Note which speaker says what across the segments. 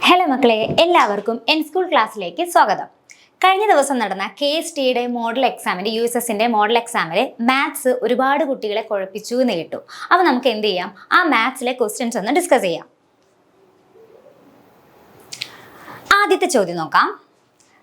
Speaker 1: Hello മക്കളെ, എല്ലാവർക്കും N school ക്ലാസ്സിലേക്ക് സ്വാഗതം. കഴിഞ്ഞ ദിവസം നടന്ന KSTയുടെ മോഡൽ എക്സാമിൻ്റെ USSൻ്റെ മോഡൽ എക്സാമിൽ മാത്സ് ഒരുപാട് കുട്ടികളെ കുഴപ്പിച്ചു എന്ന് കേട്ടു. അപ്പോൾ നമുക്ക് എന്ത് ചെയ്യാം, ആ മാത്സിലെ ക്വസ്റ്റ്യൻസ് ഒന്ന് ഡിസ്കസ് ചെയ്യാം. ആദ്യത്തെ ചോദ്യം നോക്കാം.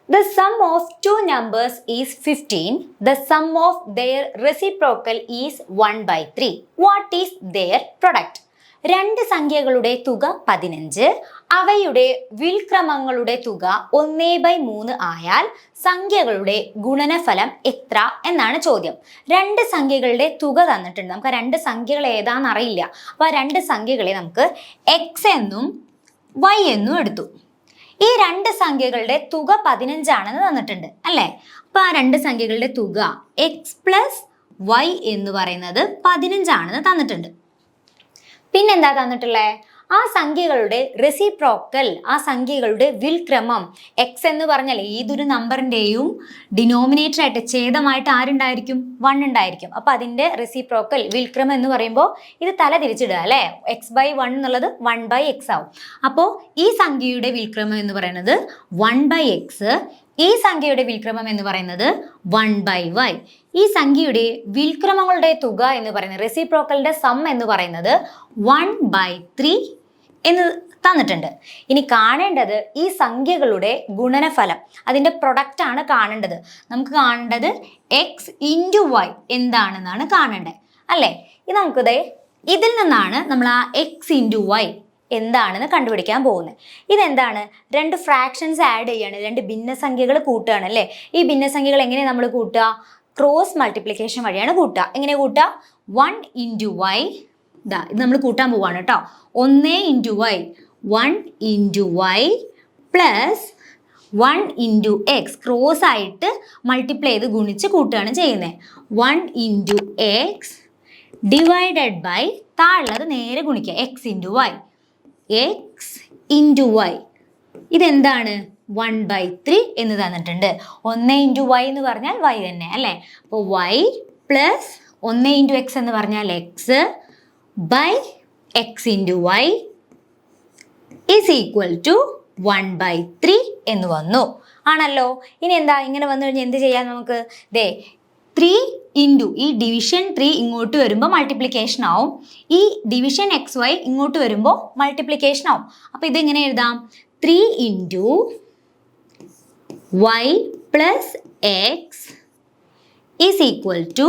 Speaker 1: The sum of two numbers is 15. The sum of their reciprocal is 1/3. What is their product? രണ്ട് സംഖ്യകളുടെ തുക 15, അവയുടെ വിൽക്രമങ്ങളുടെ തുക 1/3 ആയാൽ സംഖ്യകളുടെ ഗുണനഫലം എത്ര എന്നാണ് ചോദ്യം. രണ്ട് സംഖ്യകളുടെ തുക തന്നിട്ടുണ്ട്. നമുക്ക് ആ രണ്ട് സംഖ്യകൾ ഏതാണെന്ന് അറിയില്ല. അപ്പോൾ ആ രണ്ട് സംഖ്യകളെ നമുക്ക് x എന്നും y എന്നും എടുത്തു. ഈ രണ്ട് സംഖ്യകളുടെ തുക 15 ആണെന്ന് തന്നിട്ടുണ്ട് അല്ലേ. അപ്പോൾ ആ രണ്ട് സംഖ്യകളുടെ തുക x + y എന്ന് പറയുന്നത് 15 ആണെന്ന് തന്നിട്ടുണ്ട്. പിന്നെന്താ തന്നിട്ടുള്ളേ? ആ സംഖ്യകളുടെ റെസിപ്രോക്കൽ, ആ സംഖ്യകളുടെ വിൽക്രമം. എക്സ് എന്ന് പറഞ്ഞാൽ ഏതൊരു നമ്പറിൻ്റെയും ഡിനോമിനേറ്റർ ആയിട്ട് ഛേദമായിട്ട് ആരുണ്ടായിരിക്കും? 1 ഉണ്ടായിരിക്കും. അപ്പോൾ അതിൻ്റെ റെസിപ്രോക്കൽ വിൽക്രമം എന്ന് പറയുമ്പോൾ ഇത് തല തിരിച്ചിടുക അല്ലേ. x/1 എന്നുള്ളത് 1/x ആവും. അപ്പോൾ ഈ സംഖ്യയുടെ വിൽക്രമം എന്ന് പറയുന്നത് 1/x, ഈ സംഖ്യയുടെ വിൽക്രമം എന്ന് പറയുന്നത് 1/y. ഈ സംഖ്യയുടെ വിൽക്രമങ്ങളുടെ തുക എന്ന് പറയുന്നത്, റെസിപ്രോക്കലിന്റെ സം എന്ന് പറയുന്നത് 1/3 എന്ന് തന്നിട്ടുണ്ട്. ഇനി കാണേണ്ടത് ഈ സംഖ്യകളുടെ ഗുണനഫലം, അതിൻ്റെ പ്രൊഡക്റ്റ് ആണ് കാണേണ്ടത്. നമുക്ക് കാണേണ്ടത് x × y എന്താണെന്നാണ് കാണേണ്ടത് അല്ലേ. ഇത് നമുക്കിത് ഇതിൽ നിന്നാണ് നമ്മൾ ആ x × y എന്താണെന്ന് കണ്ടുപിടിക്കാൻ പോകുന്നത്. ഇതെന്താണ്? രണ്ട് ഫ്രാക്ഷൻസ് ആഡ് ചെയ്യാണ്, രണ്ട് ഭിന്നസംഖ്യകൾ കൂട്ടുകയാണ് അല്ലേ. ഈ ഭിന്നസംഖ്യകൾ എങ്ങനെ നമ്മൾ കൂട്ടുക? ക്രോസ് മൾട്ടിപ്ലിക്കേഷൻ വഴിയാണ് കൂട്ടുക. എങ്ങനെ കൂട്ടുക? 1 × y, ഇത് നമ്മൾ കൂട്ടാൻ പോവാണ് കേട്ടോ. 1 × y, 1 × y plus 1 × x, cross ആയിട്ട് മൾട്ടിപ്ലൈ ചെയ്ത് ഗുണിച്ച് കൂട്ടുകയാണ് ചെയ്യുന്നത്. 1 × x ഡിവൈഡഡ് ബൈ താഴെയുള്ളത് നേരെ ഗുണിക്കുക, x × y, x × y. ഇതെന്താണ്? 1/3 എന്ന് തന്നിട്ടുണ്ട്. 1 × y എന്ന് പറഞ്ഞാൽ y തന്നെ അല്ലേ. അപ്പോൾ y പ്ലസ് 1 × x എന്ന് പറഞ്ഞാൽ x by x × y is equal to 1/3 എന്ന് വന്നു. ആണല്ലോ. ഇനി എന്താ, ഇങ്ങനെ വന്നു കഴിഞ്ഞാൽ എന്ത് ചെയ്യാം നമുക്ക്? 3 ഇൻറ്റു ഈ ഡിവിഷൻ 3 ഇങ്ങോട്ട് വരുമ്പോൾ മൾട്ടിപ്ലിക്കേഷൻ ആവും. ഈ ഡിവിഷൻ XY ഇങ്ങോട്ട് വരുമ്പോൾ മൾട്ടിപ്ലിക്കേഷൻ ആവും. അപ്പോൾ ഇതെങ്ങനെ എഴുതാം? 3 into y plus x is equal to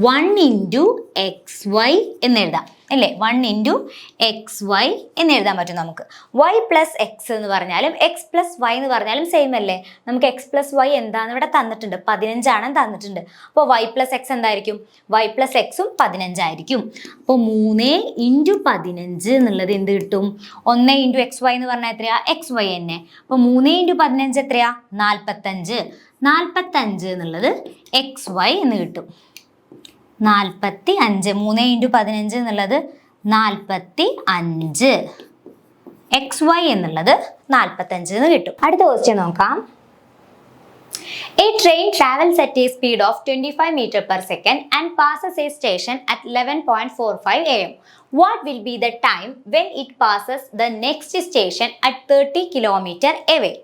Speaker 1: 1 into XY എന്ന് എഴുതാം അല്ലേ. 1 ഇൻറ്റു XY എന്ന് എഴുതാൻ പറ്റും നമുക്ക്. y പ്ലസ് എക്സ് എന്ന് പറഞ്ഞാലും x പ്ലസ് y എന്ന് പറഞ്ഞാലും സെയിം അല്ലേ. നമുക്ക് x പ്ലസ് y എന്താണെന്ന് ഇവിടെ തന്നിട്ടുണ്ട്, 15 ആണെന്ന് തന്നിട്ടുണ്ട്. അപ്പോൾ y പ്ലസ് എക്സ് എന്തായിരിക്കും? y പ്ലസ് എക്സും 15 ആയിരിക്കും. അപ്പോൾ 3 ഇൻറ്റു 15 എന്നുള്ളത് എന്ത് കിട്ടും? 1 ഇൻറ്റു XY എന്ന് പറഞ്ഞാൽ എത്രയാ? XY തന്നെ. അപ്പോൾ 3 ഇൻറ്റു 15 എത്രയാ? 45. 45 എന്നുള്ളത് XY എന്ന് കിട്ടും. 45. 3 ഇൻറ്റു 15 എന്നുള്ളത് 45. XY എന്നുള്ളത് 45 എന്ന് കിട്ടും. അടുത്ത ക്വസ്റ്റ്യൻ നോക്കാം. A train travels at a speed of 25 meters per second and passes a station at 11:45 am. What will be the time when it passes the next station at 30 kilometers away?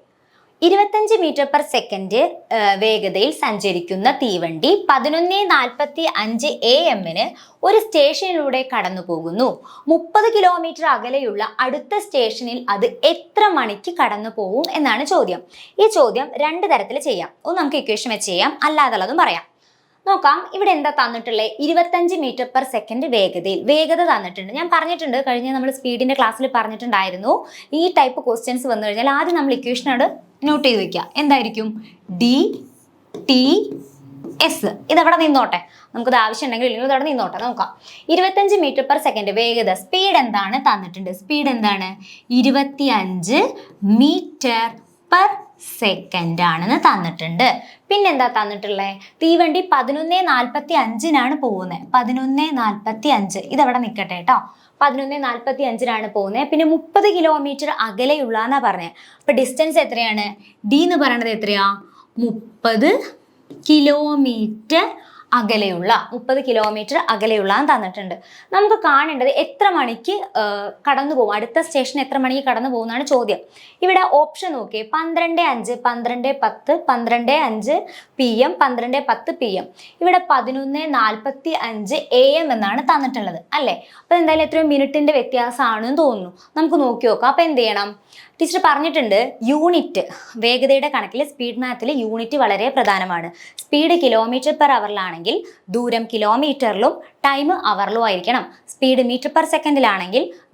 Speaker 1: 25 metre per second വേഗതയിൽ സഞ്ചരിക്കുന്ന തീവണ്ടി 11:45 AM ഒരു സ്റ്റേഷനിലൂടെ കടന്നു പോകുന്നു. 30 kilometre അകലെയുള്ള അടുത്ത സ്റ്റേഷനിൽ അത് എത്ര മണിക്ക് കടന്നു പോകും എന്നാണ് ചോദ്യം. ഈ ചോദ്യം രണ്ട് തരത്തിൽ ചെയ്യാം. ഒന്ന് നമുക്ക് ഇക്വേഷൻ വെച്ച് ചെയ്യാം, അല്ലാതുള്ളതും പറയാം. നോക്കാം. ഇവിടെ എന്താ തന്നിട്ടുള്ളത്? 25 മീറ്റർ പെർ സെക്കൻഡ് വേഗത തന്നിട്ടുണ്ട്. ഞാൻ പറഞ്ഞിട്ടുണ്ട്, കഴിഞ്ഞ നമ്മൾ സ്പീഡിന്റെ ക്ലാസ്സിൽ പറഞ്ഞിട്ടുണ്ടായിരുന്നു, ഈ ടൈപ്പ് ക്വസ്റ്റ്യൻസ് വന്നു കഴിഞ്ഞാൽ ആദ്യം നമ്മൾ ഇക്വേഷനോട് നോട്ട് ചെയ്ത് വെക്കുക. എന്തായിരിക്കും? DTS. ഇതവിടെ നിന്നോട്ടെ, നമുക്കത് ആവശ്യം ഉണ്ടെങ്കിൽ ഇല്ലെങ്കിൽ ഇതവിടെ നിന്നോട്ടെ. നോക്കാം. 25 മീറ്റർ പെർ സെക്കൻഡ് വേഗത, സ്പീഡ് എന്താണ് തന്നിട്ടുണ്ട്? സ്പീഡ് എന്താണ്? 25 മീറ്റർ പെർ സെക്കൻഡ് ആണെന്ന് തന്നിട്ടുണ്ട്. പിന്നെന്താ തന്നിട്ടുള്ളത്? തീവണ്ടി 11:45 പോകുന്നത്. 11:45 ഇതവിടെ നിൽക്കട്ടെ കേട്ടോ. 11:45 പോകുന്നത്. പിന്നെ 30 കിലോമീറ്റർ അകലെയുള്ള എന്നാ പറഞ്ഞത്. അപ്പൊ ഡിസ്റ്റൻസ് എത്രയാണ്? D എന്ന് പറയണത് എത്രയാ? 30 കിലോമീറ്റർ അകലെയുള്ള 30 കിലോമീറ്റർ അകലെയുള്ള തന്നിട്ടുണ്ട്. നമുക്ക് കാണേണ്ടത് എത്ര മണിക്ക് കടന്നു പോകും, അടുത്ത സ്റ്റേഷൻ എത്ര മണിക്ക് കടന്നു പോകുന്നതാണ് ചോദ്യം. ഇവിടെ ഓപ്ഷൻ നോക്കിയേ, 12:05, 12:10, 12:05 PM, 12:10 PM. ഇവിടെ 11:45 AM എന്നാണ് തന്നിട്ടുള്ളത് അല്ലേ. അപ്പൊ എന്തായാലും എത്രയോ മിനിറ്റിന്റെ വ്യത്യാസമാണെന്ന് തോന്നുന്നു. നമുക്ക് നോക്കി നോക്കാം. അപ്പൊ എന്ത് ചെയ്യണം? ടീച്ചർ പറഞ്ഞിട്ടുണ്ട് യൂണിറ്റ്, വേഗതയുടെ കണക്കിൽ സ്പീഡ് മാത്തിൽ യൂണിറ്റ് വളരെ പ്രധാനമാണ്. സ്പീഡ് km/hലാണെങ്കിൽ ദൂരം കിലോമീറ്ററിലും ടൈം അവറിലും ആയിരിക്കണം. സ്പീഡ് m/s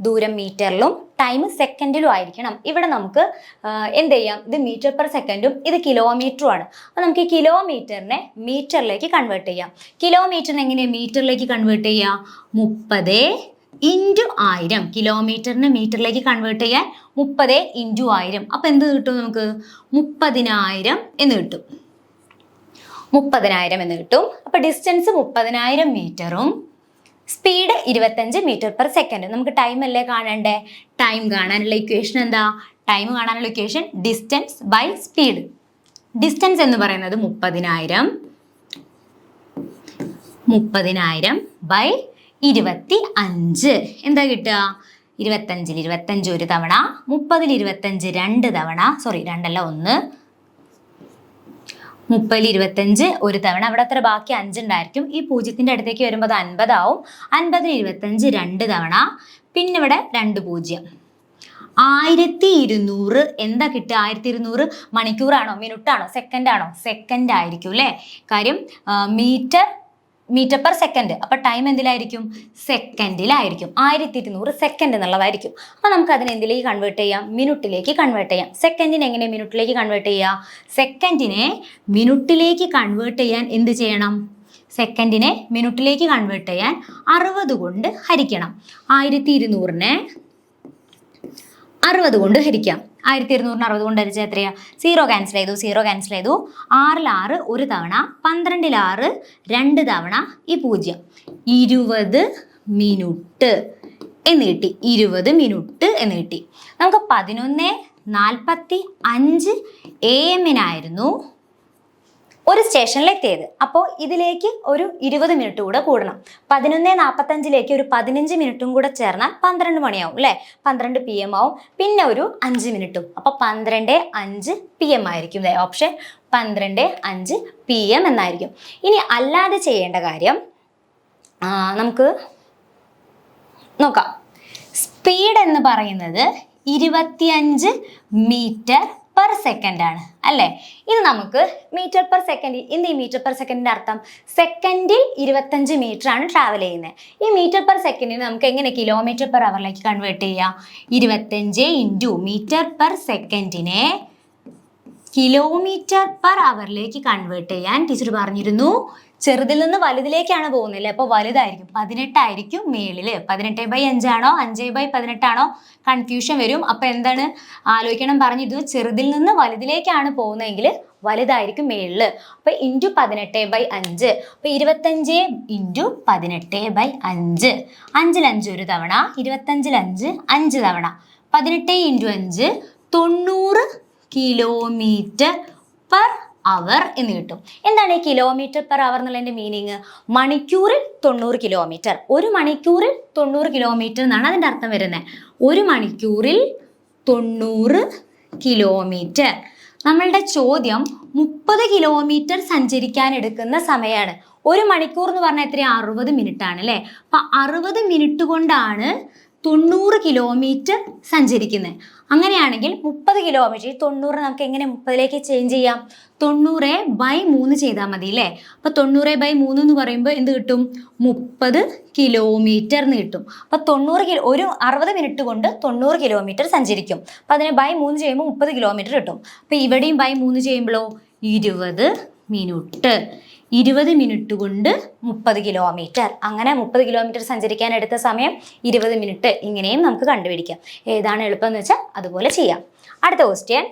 Speaker 1: ദൂരം മീറ്ററിലും ടൈം സെക്കൻഡിലും ആയിരിക്കണം. ഇവിടെ നമുക്ക് എന്ത് ചെയ്യാം, ഇത് m/s ഇത് കിലോമീറ്ററുമാണ്. അപ്പോൾ നമുക്ക് ഈ കിലോമീറ്ററിനെ മീറ്ററിലേക്ക് കൺവേർട്ട് ചെയ്യാം. കിലോമീറ്ററിനെ എങ്ങനെയാണ് മീറ്ററിലേക്ക് കൺവേർട്ട് ചെയ്യുക? 30 × 1000. കിലോമീറ്ററിന് മീറ്ററിലേക്ക് കൺവേർട്ട് ചെയ്യാൻ 30 × 1000. അപ്പം എന്ത് കിട്ടും? നമുക്ക് 30,000 എന്ന് കിട്ടും. 30,000 എന്ന് കിട്ടും. അപ്പം ഡിസ്റ്റൻസ് 30,000 മീറ്ററും സ്പീഡ് 25 m/s. നമുക്ക് ടൈം അല്ലേ കാണണ്ടേ? ടൈം കാണാനുള്ള ഇക്വേഷൻ എന്താ? ടൈം കാണാനുള്ള equation distance by speed. Distance എന്ന് പറയുന്നത് 30,000 ബൈ 25. എന്താ കിട്ടുക? 25-ൽ 25 ഒരു തവണ, 30-ൽ 25 രണ്ട് തവണ, സോറി രണ്ടല്ല ഒന്ന്, 30-ൽ 25 ഒരു തവണ. അവിടെ അത്ര ബാക്കി 5 ഉണ്ടായിരിക്കും. ഈ 0ന്റെ അടുത്തേക്ക് വരുമ്പോൾ അത് 50 ആവും. 50-ൽ 25 രണ്ട് തവണ, പിന്നെ ഇവിടെ 2 0. 1200 എന്താ കിട്ടുക? 1200 മണിക്കൂറാണോ മിനിറ്റാണോ സെക്കൻഡാണോ? സെക്കൻഡ് ആയിരിക്കും അല്ലേ. കാര്യം m/s. അപ്പൊ ടൈം എന്തിലായിരിക്കും? സെക്കൻഡിലായിരിക്കും. 1200 സെക്കൻഡ് എന്നുള്ളതായിരിക്കും. അപ്പൊ നമുക്ക് അതിനെ എന്തിലേക്ക് കൺവേർട്ട് ചെയ്യാം? മിനിറ്റിലേക്ക് കൺവേർട്ട് ചെയ്യാം. സെക്കൻഡിനെ എങ്ങനെ മിനിറ്റിലേക്ക് കൺവേർട്ട് ചെയ്യുക? സെക്കൻഡിനെ മിനിറ്റിലേക്ക് കൺവേർട്ട് ചെയ്യാൻ എന്ത് ചെയ്യണം? സെക്കൻഡിനെ മിനിറ്റിലേക്ക് കൺവേർട്ട് ചെയ്യാൻ 60 കൊണ്ട് ഹരിക്കണം. 1200-നെ 60 കൊണ്ട് ഹരിക്കാം. 1200-നെ 60 കൊണ്ട് ഹരിച്ചാൽ എത്രയാ? 0 ക്യാൻസൽ ചെയ്തു. 6-ൽ 6 ഒരു തവണ, 12-ൽ 6 രണ്ട് തവണ, ഈ 0. 20 മിനിറ്റ് എന്ന് കിട്ടി. 20 മിനിറ്റ് എന്ന് കിട്ടി. നമുക്ക് 11:45 AM-നായിരുന്നു ഒരു സ്റ്റേഷനിലെത്തിയത്. അപ്പോൾ ഇതിലേക്ക് ഒരു 20 മിനിറ്റ് കൂടെ കൂടണം. 11:45-ലേക്ക് ഒരു 15 മിനിറ്റും കൂടെ ചേർന്നാൽ 12 മണിയാവും അല്ലേ. 12 PM ആവും. പിന്നെ ഒരു 5 മിനിറ്റും. അപ്പോൾ 12:05 PM ആയിരിക്കും. ഓപ്ഷൻ 12:05 PM എന്നായിരിക്കും. ഇനി അല്ലാതെ ചെയ്യേണ്ട കാര്യം നമുക്ക് നോക്കാം. സ്പീഡ് എന്ന് പറയുന്നത് 25 m/s ആണ് അല്ലേ. ഇത് നമുക്ക് m/s. എന്ത് ഈ m/s അർത്ഥം? സെക്കൻഡിൽ 25 മീറ്റർ ആണ് ട്രാവൽ ചെയ്യുന്നത്. ഈ m/s നമുക്ക് എങ്ങനെ km/hലേക്ക് കൺവേർട്ട് ചെയ്യാം? 25 m/s-നെ km/h കൺവേർട്ട് ചെയ്യാൻ ടീച്ചർ പറഞ്ഞിരുന്നു. ചെറുതിൽ നിന്ന് വലുതിലേക്കാണ് പോകുന്നില്ല. അപ്പോൾ വലുതായിരിക്കും. 18 ആയിരിക്കും മേളിൽ. 18/5 ആണോ 5/18 ആണോ കൺഫ്യൂഷൻ വരും. അപ്പോൾ എന്താണ് ആലോചിക്കണം പറഞ്ഞിരുന്നു. ചെറുതിൽ നിന്ന് വലുതിലേക്കാണ് പോകുന്നതെങ്കിൽ വലുതായിരിക്കും മേളിൽ. അപ്പോൾ × 18/5. അപ്പോൾ 25 × 18/5. 5-ൽ 5 ഒരു തവണ, 25-ൽ 5 5 തവണ, 18 × 5 90 km/h എന്ന് കിട്ടും. എന്താണ് ഈ km/h എന്നുള്ളതിൻ്റെ മീനിങ്? മണിക്കൂറിൽ 90 കിലോമീറ്റർ. ഒരു മണിക്കൂറിൽ 90 കിലോമീറ്റർ എന്നാണ് അതിൻ്റെ അർത്ഥം വരുന്നത്. ഒരു മണിക്കൂറിൽ 90 കിലോമീറ്റർ. നമ്മളുടെ ചോദ്യം 30 കിലോമീറ്റർ സഞ്ചരിക്കാൻ എടുക്കുന്ന സമയമാണ്. ഒരു മണിക്കൂർ എന്ന് പറഞ്ഞാൽ എത്രയാണ്? 60 മിനിറ്റ് ആണ് അല്ലേ. അപ്പം 60 മിനിറ്റ് കൊണ്ടാണ് 90 കിലോമീറ്റർ സഞ്ചരിക്കുന്നത്. അങ്ങനെയാണെങ്കിൽ 30 കിലോമീറ്റർ, ഈ 90 നമുക്ക് എങ്ങനെ 30ലേക്ക് ചേഞ്ച് ചെയ്യാം? 90/3 ചെയ്താൽ മതി അല്ലേ. അപ്പോൾ 90/3 എന്ന് പറയുമ്പോൾ എന്ത് കിട്ടും? 30 കിലോമീറ്റർ എന്ന് കിട്ടും. അപ്പോൾ 60 മിനിറ്റ് കൊണ്ട് 90 കിലോമീറ്റർ സഞ്ചരിക്കും. അപ്പോൾ അതിനെ /3 ചെയ്യുമ്പോൾ 30 കിലോമീറ്റർ കിട്ടും. അപ്പോൾ ഇവിടെയും /3 ചെയ്യുമ്പോഴോ 20 മിനിറ്റ്. 20 മിനിറ്റ് കൊണ്ട് 30 കിലോമീറ്റർ. അങ്ങനെ 30 കിലോമീറ്റർ സഞ്ചരിക്കാൻ എടുത്ത സമയം 20 മിനിറ്റ്. ഇങ്ങനെയും നമുക്ക് കണ്ടുപിടിക്കാം. ഏതാണ് എളുപ്പം എന്ന് വെച്ചാൽ അതുപോലെ ചെയ്യാം. അടുത്ത question.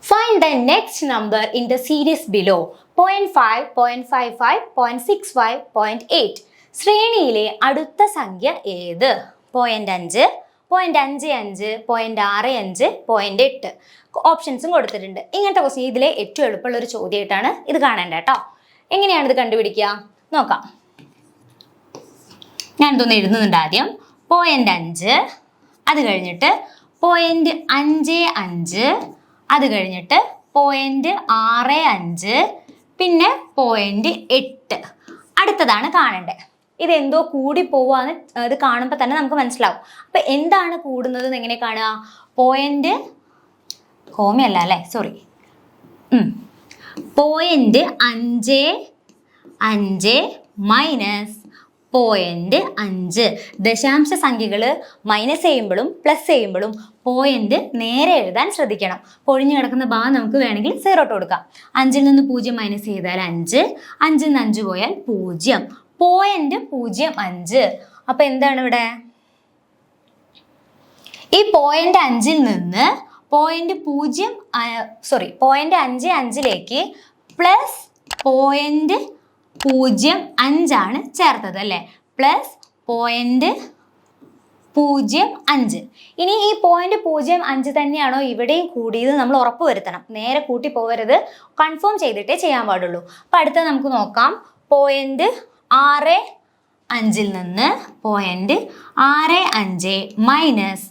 Speaker 1: Find the next number in the series below. 0.5, 0.55, 0.65, 0.8. ശ്രേണിയിലെ അടുത്ത സംഖ്യ ഏത്? 0.5, 0.55, 0.65, 0.8. ഓപ്ഷൻസും കൊടുത്തിട്ടുണ്ട്. ഇങ്ങനത്തെ ക്വസ്റ്റ്യൻ ഇതിലെ ഏറ്റവും എളുപ്പമുള്ള ഒരു ചോദ്യമായിട്ടാണ് ഇത് കാണേണ്ടത് കേട്ടോ. എങ്ങനെയാണ് ഇത് കണ്ടുപിടിക്കുക നോക്കാം. ഞാനിതൊന്ന് എഴുതുന്നുണ്ട്. ആദ്യം 0.5, അത് കഴിഞ്ഞിട്ട് 0.55, അത് കഴിഞ്ഞിട്ട് 0.65, പിന്നെ 0.8. അടുത്തതാണ് കാണേണ്ടത്. ഇതെന്തോ കൂടി പോവാന്ന് ഇത് കാണുമ്പോൾ തന്നെ നമുക്ക് മനസ്സിലാവും. അപ്പം എന്താണ് കൂടുന്നത് എങ്ങനെ കാണുക? കോമയല്ല അല്ലേ, സോറി, 0.55 മൈനസ് 0.5. ദശാംശ സംഖ്യകൾ മൈനസ് ചെയ്യുമ്പോഴും പ്ലസ് ചെയ്യുമ്പോഴും പോയിന്റ് നേരെ എഴുതാൻ ശ്രദ്ധിക്കണം. പൊഴിഞ്ഞു കിടക്കുന്ന ഭാഗം നമുക്ക് വേണമെങ്കിൽ 0 ഇട്ട് കൊടുക്കാം. 5-ൽ നിന്ന് 0 മൈനസ് ചെയ്താൽ 5, 5-ൽ നിന്ന് 5 പോയാൽ 0, 0.05. അപ്പൊ എന്താണ് ഇവിടെ? ഈ 0.5-ൽ നിന്ന് 0.55 പ്ലസ് 0.05 ചേർത്തത് അല്ലേ, പ്ലസ് 0.05. ഇനി ഈ 0.05 തന്നെയാണോ ഇവിടെയും കൂടിയത് നമ്മൾ ഉറപ്പ് വരുത്തണം. നേരെ കൂട്ടി പോകരുത്, കൺഫേം ചെയ്തിട്ടേ ചെയ്യാൻ പാടുള്ളൂ. അപ്പം അടുത്ത നമുക്ക് നോക്കാം. 0.65-ൽ നിന്ന് 0.65 മൈനസ്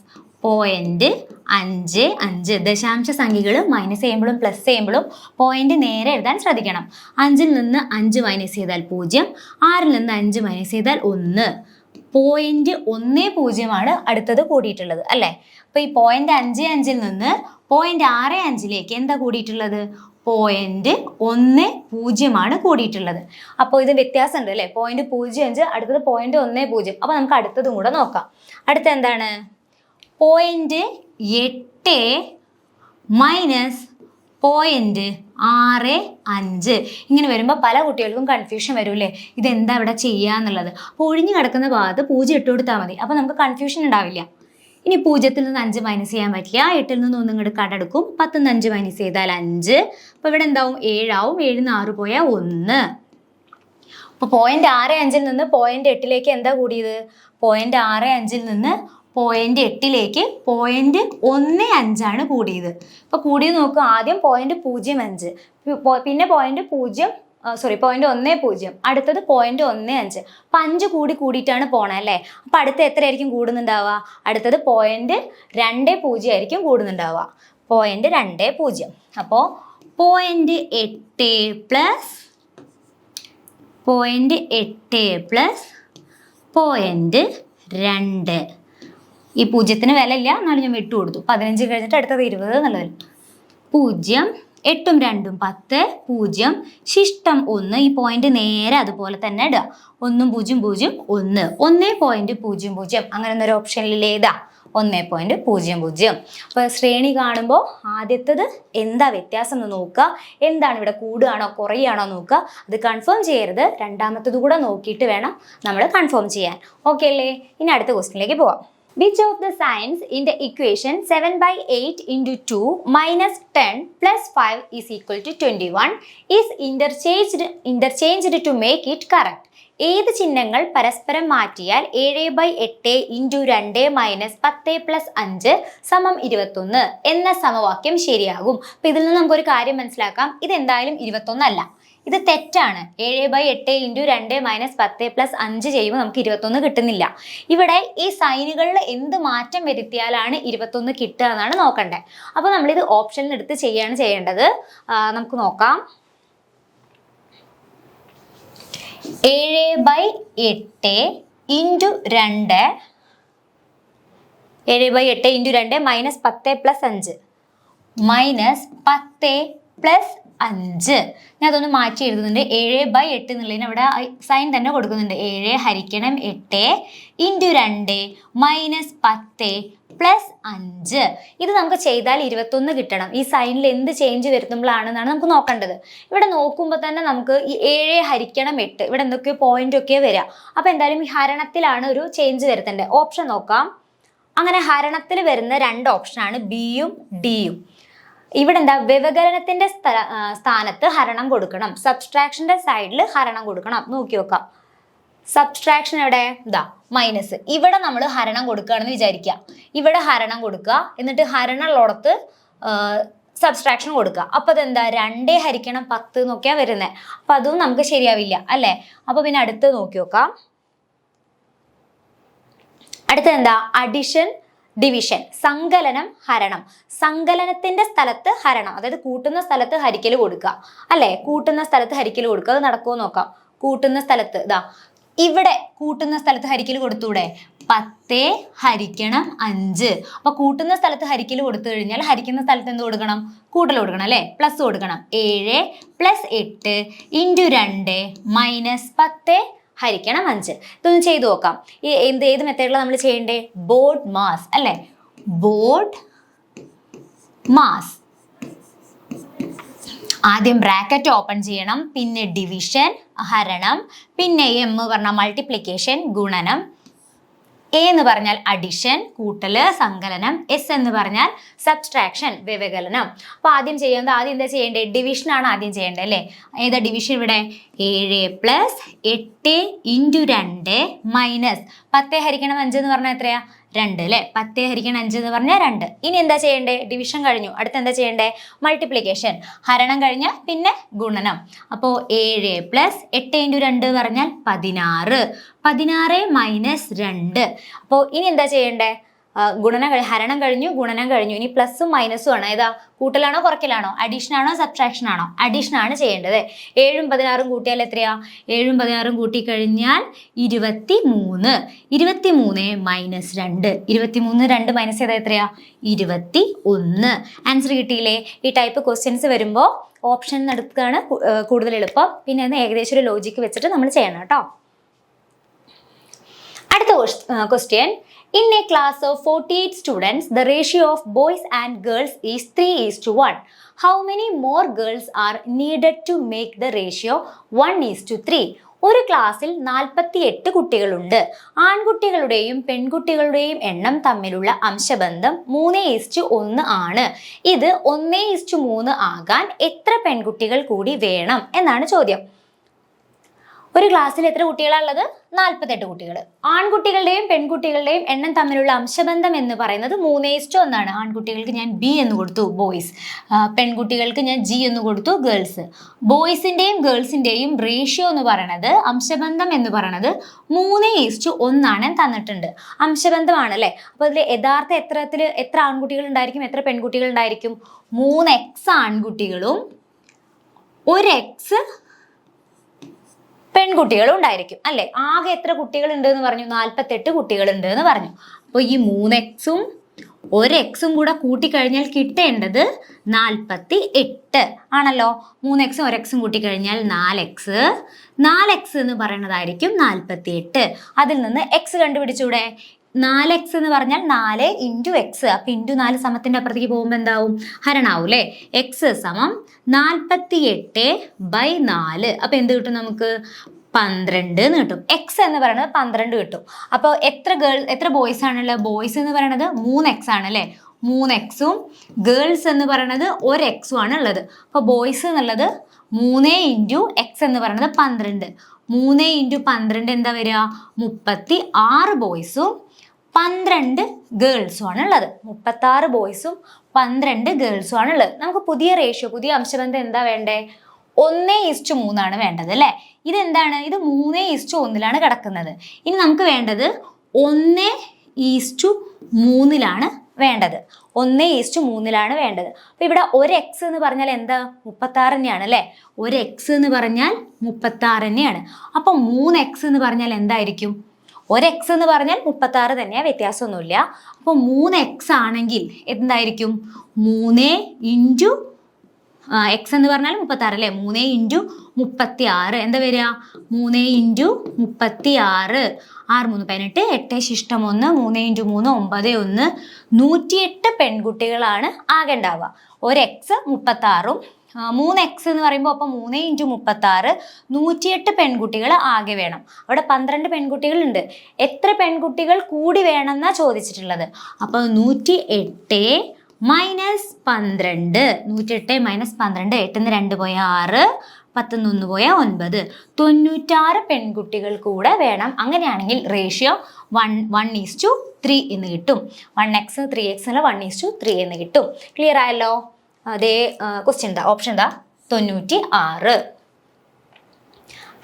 Speaker 1: 0.55. ദശാംശ സംഖ്യകൾ മൈനസ് ചെയ്യുമ്പോഴും പ്ലസ് ചെയ്യുമ്പോഴും പോയിന്റ് നേരെ എഴുതാൻ ശ്രദ്ധിക്കണം. 5-ൽ നിന്ന് 5 മൈനസ് ചെയ്താൽ 0, 6-ൽ നിന്ന് 5 മൈനസ് ചെയ്താൽ 1, 0.10 അടുത്തത് കൂടിയിട്ടുള്ളത് അല്ലേ. അപ്പോൾ ഈ 0.55-ൽ നിന്ന് 0.65-ലേക്ക് എന്താ കൂടിയിട്ടുള്ളത്? 0.10 കൂടിയിട്ടുള്ളത്. അപ്പോൾ ഇത് വ്യത്യാസമുണ്ട് അല്ലേ. 0.05 അടുത്തത് 0.10. അപ്പോൾ നമുക്ക് അടുത്തതും കൂടെ നോക്കാം. അടുത്ത എന്താണ്? 0.8 മൈനസ് 0.65. ഇങ്ങനെ വരുമ്പോൾ പല കുട്ടികൾക്കും കൺഫ്യൂഷൻ വരൂല്ലേ, ഇതെന്താ ഇവിടെ ചെയ്യുക എന്നുള്ളത്. അപ്പോൾ ഒഴിഞ്ഞു കിടക്കുന്ന ഭാഗത്ത് 0 ഇട്ട് കൊടുത്താൽ മതി, അപ്പോൾ നമുക്ക് കൺഫ്യൂഷൻ ഉണ്ടാവില്ല. ഇനി 0-ൽ നിന്ന് 5 മൈനസ് ചെയ്യാൻ പറ്റില്ല. 8-ൽ നിന്ന് 1 ഇങ്ങോട്ട് കടടുക്കും. 10-ൽ നിന്ന് 5 മൈനസ് ചെയ്താൽ 5. അപ്പോൾ ഇവിടെ എന്താവും? 7 ആവും. 7-ൽ നിന്ന് 6 പോയാൽ 1. അപ്പോൾ 0.65-ൽ നിന്ന് 0.8-ലേക്ക് എന്താ കൂടിയത്? 0.65-ൽ നിന്ന് 0.8-ലേക്ക് 0.15 കൂടിയത്. അപ്പോൾ കൂടിയത് നോക്കുക. ആദ്യം 0.05, പിന്നെ 0.10, അടുത്തത് 0.15. അപ്പം 5 കൂടിയിട്ടാണ് പോണേ അല്ലേ. അപ്പം അടുത്ത എത്രയായിരിക്കും കൂടുന്നുണ്ടാവുക? അടുത്തത് 0.20 ആയിരിക്കും കൂടുന്നുണ്ടാവുക. 0.20. അപ്പോൾ 0.8 പ്ലസ് 0.2. ഈ 0-ന് വില ഇല്ല, എന്നാലും ഞാൻ വിട്ടു കൊടുത്തു. 15 കഴിഞ്ഞിട്ട് അടുത്തത് 20 എന്നുള്ളത്. 0, 8ഉം 2ഉം 10, 0, ശിഷ്ടം 1. ഈ പോയിന്റ് നേരെ അതുപോലെ തന്നെ ഇടുക. 1, 0, 0, 1, 1.00. അങ്ങനെ ഒരു ഓപ്ഷനിൽ ഏതാ? 1.00. അപ്പോൾ ശ്രേണി കാണുമ്പോൾ ആദ്യത്തത് എന്താ വ്യത്യാസം എന്ന് നോക്കുക. എന്താണ് ഇവിടെ, കൂടുകയാണോ കുറയുകയാണോ നോക്കുക. അത് കൺഫേം ചെയ്യരുത്. രണ്ടാമത്തത് കൂടെ നോക്കിയിട്ട് വേണം നമ്മൾ കൺഫേം ചെയ്യാൻ. ഓക്കെ അല്ലേ? ഇനി അടുത്ത ക്വസ്റ്റിനിലേക്ക് പോവാം. Which of the signs in the equation 7/8 into 2 minus 10 plus 5 is equal to 21 is interchanged to make it correct? ഏത് ചിഹ്നങ്ങൾ പരസ്പരം മാറ്റിയാൽ 7/8 ഇൻറ്റു 2 മൈനസ് 10 പ്ലസ് 5 സമം 21 എന്ന സമവാക്യം ശരിയാകും? അപ്പം ഇതിൽ നിന്ന് നമുക്കൊരു കാര്യം മനസ്സിലാക്കാം. ഇതെന്തായാലും 21 അല്ല, ഇത് തെറ്റാണ്. 7/8 ഇൻറ്റു 2 മൈനസ് 10 പ്ലസ് 5 ചെയ്യുമ്പോൾ നമുക്ക് 21 കിട്ടുന്നില്ല. ഇവിടെ ഈ സൈനുകളിൽ എന്ത് മാറ്റം വരുത്തിയാലാണ് 21 കിട്ടുക എന്നാണ് നോക്കണ്ടേ. അപ്പോൾ നമ്മളിത് ഓപ്ഷനിൽ എടുത്ത് ചെയ്യാണ് ചെയ്യേണ്ടത്. നമുക്ക് നോക്കാം. 7/8 into 2, 7/8 into 2 minus 10 plus 5 minus 10 plus 5. ഞാൻ അതൊന്ന് മാറ്റി എഴുതുന്നുണ്ട്. 7/8 എന്നുള്ളതിന് അവിടെ സൈൻ തന്നെ കൊടുക്കുന്നുണ്ട്. 7 ഹരിക്കണം 8 ഇൻറ്റു 2 മൈനസ് 10 പ്ലസ് 5. ഇത് നമുക്ക് ചെയ്താൽ 21 കിട്ടണം. ഈ സൈനിൽ എന്ത് ചേഞ്ച് വരുത്തുമ്പോഴാണെന്നാണ് നമുക്ക് നോക്കേണ്ടത്. ഇവിടെ നോക്കുമ്പോൾ തന്നെ നമുക്ക് ഈ 7 ഹരിക്കണം 8 ഇവിടെ എന്തൊക്കെയോ പോയിന്റ് ഒക്കെ വരിക. അപ്പോൾ എന്തായാലും ഈ ഹരണത്തിലാണ് ഒരു ചേഞ്ച് വരുത്തേണ്ടത്. ഓപ്ഷൻ നോക്കാം. അങ്ങനെ ഹരണത്തിൽ വരുന്ന 2 ഓപ്ഷനാണ് ബിയും ഡിയും. ഇവിടെ എന്താ, വ്യവകലനത്തിന്റെ സ്ഥാനത്ത് ഹരണം കൊടുക്കണം, സബ്സ്ട്രാക്ഷന്റെ സൈഡിൽ ഹരണം കൊടുക്കണം. നോക്കി നോക്കാം. സബ്സ്ട്രാക്ഷൻ എവിടെ? ഇതാ മൈനസ്. ഇവിടെ നമ്മൾ ഹരണം കൊടുക്കുകയാണെന്ന് വിചാരിക്കുക. ഇവിടെ ഹരണം കൊടുക്കുക, എന്നിട്ട് ഹരണമുള്ളിടത്ത് സബ്സ്ട്രാക്ഷൻ കൊടുക്കുക. അപ്പൊ അതെന്താ 2 ഹരിക്കണം 10 എന്നൊക്കെയാ വരുന്നത്. അപ്പൊ അതും നമുക്ക് ശരിയാവില്ല അല്ലെ. അപ്പൊ പിന്നെ അടുത്ത് നോക്കി നോക്കാം. അടുത്ത എന്താ? അഡിഷൻ, ഡിവിഷൻ, സങ്കലനം, ഹരണം. സങ്കലനത്തിന്റെ സ്ഥലത്ത് ഹരണം, അതായത് കൂട്ടുന്ന സ്ഥലത്ത് ഹരിക്കൽ കൊടുക്കുക അല്ലെ. കൂട്ടുന്ന സ്ഥലത്ത് ഹരിക്കൽ കൊടുക്കുക. അത് നടക്കുമോ നോക്കാം. കൂട്ടുന്ന സ്ഥലത്ത് ഇതാ ഇവിടെ കൂട്ടുന്ന സ്ഥലത്ത് ഹരിക്കൽ കൊടുത്തൂടെ? 10 ഹരിക്കണം 5. അപ്പൊ കൂട്ടുന്ന സ്ഥലത്ത് ഹരിക്കൽ കൊടുത്തു കഴിഞ്ഞാൽ ഹരിക്കുന്ന സ്ഥലത്ത് എന്ത് കൊടുക്കണം? കൂട്ടൽ കൊടുക്കണം അല്ലെ, പ്ലസ് കൊടുക്കണം. 7 + 8 × 2 - 10 ഹരിക്കണം 5. ഇതൊന്ന് ചെയ്തു നോക്കാം. ഏത് മെത്തേഡിലാണ് നമ്മൾ ചെയ്യേണ്ടേ? ബോർഡ് മാസ് അല്ലെ. Board mass. ആദ്യം ബ്രാക്കറ്റ് ഓപ്പൺ ചെയ്യണം, പിന്നെ ഡിവിഷൻ ഹരണം, പിന്നെ എം പറഞ്ഞാൽ മൾട്ടിപ്ലിക്കേഷൻ ഗുണനം, എ എന്ന് പറഞ്ഞാൽ അഡിഷൻ കൂട്ടല് സങ്കലനം, എസ് എന്ന് പറഞ്ഞാൽ സബ്സ്ട്രാക്ഷൻ വ്യവകലനം. അപ്പൊ ആദ്യം എന്താ ചെയ്യേണ്ടത്? ഡിവിഷൻ ആണ് ആദ്യം ചെയ്യേണ്ടത് അല്ലേ. ഏതാ ഡിവിഷൻ ഇവിടെ? 7 + 8 × 2 - 10 ഹരിക്കണം 5 എന്ന് പറഞ്ഞാൽ എത്രയാ? 2 അല്ലെ. 10 ഹരിക്കണം 5 എന്ന് പറഞ്ഞാൽ 2. ഇനി എന്താ ചെയ്യണ്ടേ? ഡിവിഷൻ കഴിഞ്ഞു. അടുത്ത് എന്താ ചെയ്യണ്ടേ? മൾട്ടിപ്ലിക്കേഷൻ. ഹരണം കഴിഞ്ഞ പിന്നെ ഗുണനം. അപ്പോൾ 7 + 8 × 2 പറഞ്ഞാൽ 16. 16 - 2. അപ്പോൾ ഇനി എന്താ ചെയ്യണ്ടേ? ഹരണം കഴിഞ്ഞു, ഗുണനം കഴിഞ്ഞു. ഇനി പ്ലസും മൈനസും ആണ്. ഏതാ? കൂട്ടലാണോ കുറയ്ക്കലാണോ? അഡീഷൻ ആണോ സബ്ട്രാക്ഷൻ ആണോ? അഡീഷൻ ആണ് ചെയ്യേണ്ടത്. 7ഉം 16ഉം കൂട്ടിയാൽ എത്രയാ? 7ഉം 16ഉം കൂട്ടിക്കഴിഞ്ഞാൽ 23. 23 - 2. 23 2 മൈനസ് ചെയ്താൽ എത്രയാ? 21. ആൻസർ കിട്ടിയില്ലേ? ഈ ടൈപ്പ് ക്വസ്റ്റ്യൻസ് വരുമ്പോൾ ഓപ്ഷൻ എടുക്കുകയാണ് കൂടുതൽ എളുപ്പം. പിന്നെ അത് ഏകദേശം ഒരു ലോജിക്ക് വെച്ചിട്ട് നമ്മൾ ചെയ്യണം കേട്ടോ. അടുത്ത question. In a class of 48 students, the ratio of boys and girls is 3:1. How many more girls are needed to make the ratio 1:3? ഒരു ക്ലാസ്സിൽ 48 കുട്ടികളുണ്ട്. ആൺകുട്ടികളുടെയും പെൺകുട്ടികളുടെയും എണ്ണം തമ്മിലുള്ള അംശബന്ധം 3:1 ആണ്. ഇത് 1:3 ആകാൻ എത്ര പെൺകുട്ടികൾ കൂടി വേണം എന്നാണ് ചോദ്യം. ഒരു ക്ലാസ്സിൽ എത്ര കുട്ടികളാണ് ഉള്ളത്? 48 കുട്ടികൾ. ആൺകുട്ടികളുടെയും പെൺകുട്ടികളുടെയും എണ്ണം തമ്മിലുള്ള അംശബന്ധം എന്ന് പറയുന്നത് 3:1 ആണ്. ആൺകുട്ടികൾക്ക് ഞാൻ B എന്ന് കൊടുത്തു, ബോയ്സ്. പെൺകുട്ടികൾക്ക് ഞാൻ G എന്ന് കൊടുത്തു, ഗേൾസ്. ബോയ്സിന്റെയും ഗേൾസിന്റെയും റേഷ്യോ എന്ന് പറയുന്നത്, അംശബന്ധം എന്ന് പറയുന്നത് 3:1 ആണ് തന്നിട്ടുണ്ട്. അംശബന്ധമാണ് അല്ലെ. അപ്പൊ അതിൽ യഥാർത്ഥ എത്ര ആൺകുട്ടികൾ ഉണ്ടായിരിക്കും, എത്ര പെൺകുട്ടികൾ ഉണ്ടായിരിക്കും? 3x ആൺകുട്ടികളും 1x പെൺകുട്ടികളും ഉണ്ടായിരിക്കും അല്ലെ. ആകെ എത്ര കുട്ടികൾ ഉണ്ട് എന്ന് പറഞ്ഞു? 48 കുട്ടികൾ ഉണ്ട് എന്ന് പറഞ്ഞു. അപ്പോൾ ഈ 3x-ഉം 1x-ഉം കൂടെ കൂട്ടിക്കഴിഞ്ഞാൽ കിട്ടേണ്ടത് 48 ആണല്ലോ. 3x-ഉം 1x-ഉം കൂട്ടിക്കഴിഞ്ഞാൽ 4x. 4x എന്ന് പറയുന്നതായിരിക്കും 48. അതിൽ നിന്ന് x കണ്ടുപിടിച്ചൂടെ? 4x എന്ന് പറഞ്ഞാൽ 4 × x. അപ്പൊ × 4 സമത്തിന്റെ അപ്പുറത്തേക്ക് പോകുമ്പോൾ എന്താവും? ഹരണാവും അല്ലെ. x = 48/4. അപ്പൊ എന്ത് കിട്ടും നമുക്ക്? 12 എന്ന് കിട്ടും. x എന്ന് പറയുന്നത് 12 കിട്ടും. അപ്പോൾ എത്ര ബോയ്സ് ആണുള്ളത്? ബോയ്സ് എന്ന് പറയുന്നത് 3x ആണ് അല്ലെ. 3x-ഉം ഗേൾസ് എന്ന് പറയുന്നത് 1x-ഉം ആണ് ഉള്ളത്. അപ്പോൾ ബോയ്സ് എന്നുള്ളത് 3 × x എന്ന് പറയുന്നത് 12. 3 × 12 എന്താ വരിക? 36 ബോയ്സും 12 ഗേൾസും ആണ് ഉള്ളത്. 36 ബോയ്സും 12 ഗേൾസും ആണ് ഉള്ളത്. നമുക്ക് പുതിയ റേഷ്യോ, പുതിയ അംശബന്ധം എന്താ വേണ്ടേ? 1:3 ആണ് വേണ്ടത് അല്ലെ. ഇതെന്താണ്? ഇത് 3:1 കിടക്കുന്നത്. ഇനി നമുക്ക് വേണ്ടത് 1:3 വേണ്ടത്. 1:3 വേണ്ടത്. അപ്പൊ ഇവിടെ 1x എന്ന് പറഞ്ഞാൽ എന്താ? 36 തന്നെയാണ് അല്ലെ. 1x എന്ന് പറഞ്ഞാൽ 36 തന്നെയാണ്. അപ്പൊ 3x എന്ന് പറഞ്ഞാൽ എന്തായിരിക്കും? 1x എന്ന് പറഞ്ഞാൽ 36 തന്നെയാണ്, വ്യത്യാസമൊന്നുമില്ല. അപ്പോൾ 3x ആണെങ്കിൽ എന്തായിരിക്കും? 3 × x എന്ന് പറഞ്ഞാൽ 36 അല്ലേ. 3 × 36 എന്താ വരിക? 3 × 36. 6 3 18, 8 ശിഷ്ടം 1, 3 × 3 9 1. 108 പെൺകുട്ടികളാണ് ആകെ ഉണ്ടാവുക. 1x 36ഉം 3x എന്ന് പറയുമ്പോൾ അപ്പം 3 × 36 108 പെൺകുട്ടികൾ ആകെ വേണം. അവിടെ 12 പെൺകുട്ടികളുണ്ട്. എത്ര പെൺകുട്ടികൾ കൂടി വേണമെന്നാ ചോദിച്ചിട്ടുള്ളത്. അപ്പോൾ 108 - 12. 108 - 12. 8 2 പോയ 6, 10 1 പോയ 9. 96 പെൺകുട്ടികൾ കൂടെ വേണം. അങ്ങനെയാണെങ്കിൽ റേഷ്യോ 1:3 എന്ന് കിട്ടും. 1x 3x 1:3 എന്ന് കിട്ടും. ക്ലിയർ ആയല്ലോ? അതേ ക്വസ്റ്റ്യൻ എന്താ, ഓപ്ഷൻ എന്താ 96.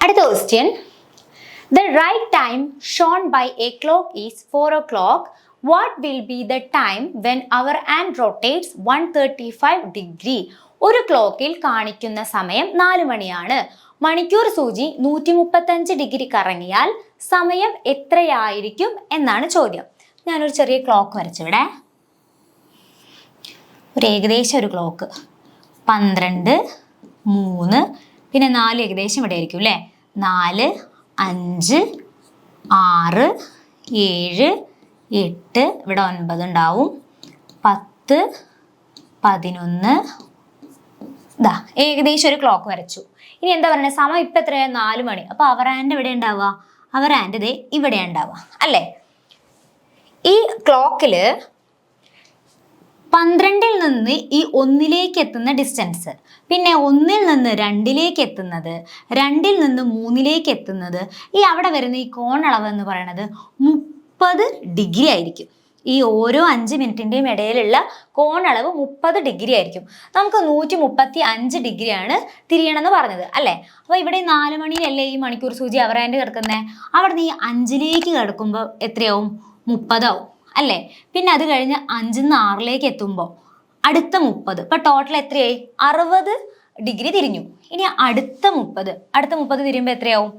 Speaker 1: അടുത്ത question, the right time shown by a clock is 4 o'clock. What will be the time when our hand rotates 135 degree? ഒരു ക്ലോക്കിൽ കാണിക്കുന്ന സമയം 4 മണിയാണ്. മണിക്കൂർ സൂചി 135 ഡിഗ്രി കറങ്ങിയാൽ സമയം എത്രയായിരിക്കും എന്നാണ് ചോദ്യം. ഞാനൊരു ചെറിയ ക്ലോക്ക് വരച്ചിവിടെ, ഒരു ഏകദേശം ഒരു ക്ലോക്ക് 12, 3, പിന്നെ 4 ഏകദേശം ഇവിടെ ആയിരിക്കും അല്ലേ. 4, 5, 6, 7, 8, ഇവിടെ 9 ഉണ്ടാവും, 10, 11. ഇതാ ഏകദേശം ഒരു ക്ലോക്ക് വരച്ചു. ഇനി എന്താ പറയുന്നത്, സമയം ഇപ്പം എത്രയാണ്, 4 മണി. അപ്പോൾ അവർ ഹാൻഡ് എവിടെ ഉണ്ടാവുക, അവർ ഹാൻഡ് ഇതേ ഇവിടെ ഉണ്ടാവുക അല്ലേ. ഈ ക്ലോക്കിൽ 12-ൽ നിന്ന് ഈ 1-ലേക്ക് എത്തുന്ന ഡിസ്റ്റൻസ്, പിന്നെ 1-ൽ നിന്ന് 2-ലേക്ക് എത്തുന്നത്, 2-ൽ നിന്ന് 3-ലേക്ക് എത്തുന്നത്, ഈ അവിടെ വരുന്ന ഈ കോണളവ് എന്ന് പറയുന്നത് 30 ഡിഗ്രി ആയിരിക്കും. ഈ ഓരോ 5 മിനിറ്റിൻ്റെയും ഇടയിലുള്ള കോണളവ് 30 ഡിഗ്രി ആയിരിക്കും. നമുക്ക് 135 ഡിഗ്രിയാണ് തിരിയണമെന്ന് പറഞ്ഞത് അല്ലേ. അപ്പോൾ ഇവിടെ 4 മണിയിലല്ലേ ഈ മണിക്കൂർ സൂചി അവർ ഹാൻഡ് കിടക്കുന്നത്, അവിടെ നിന്ന് ഈ 5-ലേക്ക് കിടക്കുമ്പോൾ എത്രയാവും, 30 ആവും അല്ലേ. പിന്നെ അത് കഴിഞ്ഞ് 5-ൽ നിന്ന് 6-ലേക്ക് എത്തുമ്പോൾ അടുത്ത 30. ഇപ്പം ടോട്ടൽ എത്രയായി, 60 ഡിഗ്രി തിരിഞ്ഞു. ഇനി അടുത്ത 30 തിരിയുമ്പോൾ എത്രയാവും,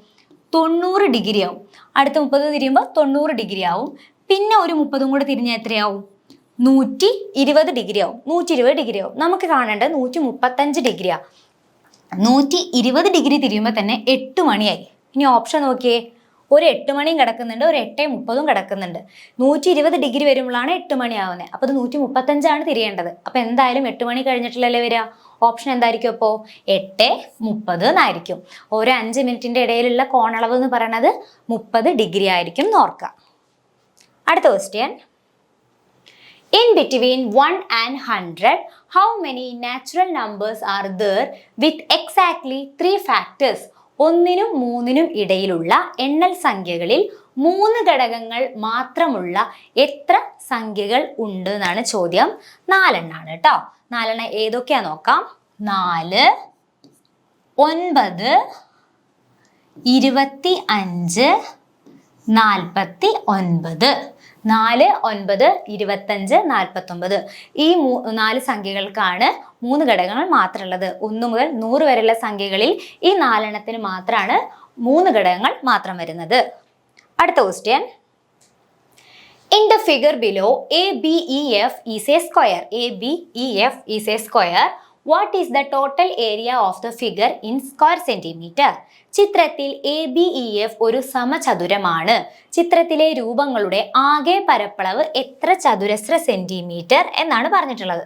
Speaker 1: 90 ഡിഗ്രി ആവും. അടുത്ത 30 തിരിയുമ്പോൾ 90 ഡിഗ്രി ആവും. പിന്നെ ഒരു 30 കൂടെ തിരിഞ്ഞാൽ എത്രയാവും, 120 ഡിഗ്രി ആവും. 120 ഡിഗ്രി ആവും. നമുക്ക് കാണേണ്ടത് 135 ഡിഗ്രിയാണ്. 120 ഡിഗ്രി തിരിയുമ്പോൾ തന്നെ 8 മണിയായി. ഇനി ഓപ്ഷൻ നോക്കിയേ, ഒരു 8 മണിയും കിടക്കുന്നുണ്ട്, ഒരു 8:30 കിടക്കുന്നുണ്ട്. 120 ഡിഗ്രി വരുമ്പോഴാണ് 8 മണി ആവുന്നത്. അപ്പോൾ അത് 135 തിരിയേണ്ടത്. അപ്പോൾ എന്തായാലും 8 മണി കഴിഞ്ഞിട്ടില്ലല്ലേ വരിക. ഓപ്ഷൻ എന്തായിരിക്കും അപ്പോൾ, 8:30 എന്നായിരിക്കും. ഓരോ 5 മിനിറ്റിൻ്റെ ഇടയിലുള്ള കോണളവ് എന്ന് പറയുന്നത് 30 ഡിഗ്രി ആയിരിക്കും എന്ന് ഓർക്കുക. അടുത്ത question, in between 1 and 100, how many natural numbers are there with exactly 3 factors? 1-നും 3-നും ഇടയിലുള്ള എണ്ണൽ സംഖ്യകളിൽ 3 ഘടകങ്ങൾ മാത്രമുള്ള എത്ര സംഖ്യകൾ ഉണ്ട് എന്നാണ് ചോദ്യം. 4 എണ്ണാണ് കേട്ടോ. 4 എണ്ണം ഏതൊക്കെയാ നോക്കാം. 4, 9, 25, 49. 4, 9, 25, 49. ഈ 4 സംഖ്യകൾക്കാണ് 3 ഘടകങ്ങൾ മാത്രമുള്ളത്. 1 മുതൽ 100 വരെയുള്ള സംഖ്യകളിൽ ഈ 4 എണ്ണത്തിന് മാത്രമാണ് 3 ഘടകങ്ങൾ മാത്രം വരുന്നത്. അടുത്ത question, in the figure below ABEF is a square. ABEF is a square. What is the total area of the figure in square centimeter? ചിത്രത്തിൽ ABEF ഒരു സമചതുരമാണ്. ചിത്രത്തിലെ രൂപങ്ങളുടെ ആകെ പരപ്പളവ് എത്ര ചതുരശ്ര സെന്റിമീറ്റർ എന്നാണ് പറഞ്ഞിട്ടുള്ളത്.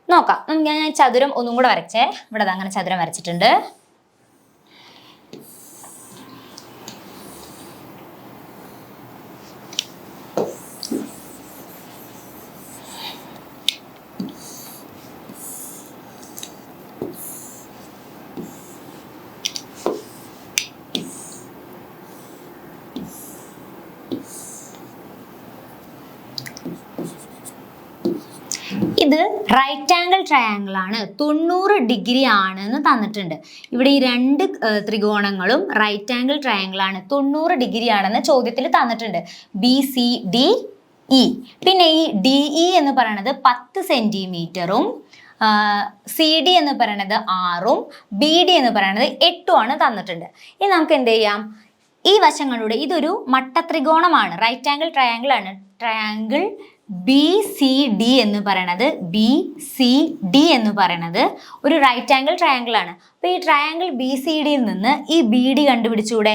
Speaker 1: നോക്കാം. ഞാൻ ചതുരം ഒന്നും കൂടെ വരച്ചേ. ഇവിടെ അങ്ങനെ ചതുരം വരച്ചിട്ടുണ്ട്. ഇത് റൈറ്റ് ആംഗിൾ ട്രയാങ്കിൾ ആണ്. 90 ഡിഗ്രി ആണെന്ന് തന്നിട്ടുണ്ട്. ഇവിടെ ഈ 2 ത്രികോണങ്ങളും റൈറ്റ് ആംഗിൾ ട്രയാങ്കിൾ ആണ്. 90 ഡിഗ്രി ആണെന്ന് ചോദ്യത്തിൽ തന്നിട്ടുണ്ട്. BCDE. പിന്നെ ഈ DE എന്ന് പറയുന്നത് 10 സെന്റിമീറ്ററും CD എന്ന് പറയുന്നത് 6-ഉം BD എന്ന് പറയുന്നത് 8-ഉം തന്നിട്ടുണ്ട്. ഇനി നമുക്ക് എന്ത് ചെയ്യാം, ഈ വശങ്ങളുടെ ഇതൊരു മട്ടത്രികോണമാണ്. റൈറ്റ് ആംഗിൾ ട്രയാങ്കിൾ ആണ്. ട്രയാങ്കിൾ BCD എന്ന് പറയുന്നത് ഒരു റൈറ്റ് ആംഗിൾ ട്രയാങ്കിൾ ആണ്. അപ്പോൾ ഈ ട്രയാങ്കിൾ BCDയിൽ നിന്ന് ഈ BD കണ്ടുപിടിച്ചൂടെ?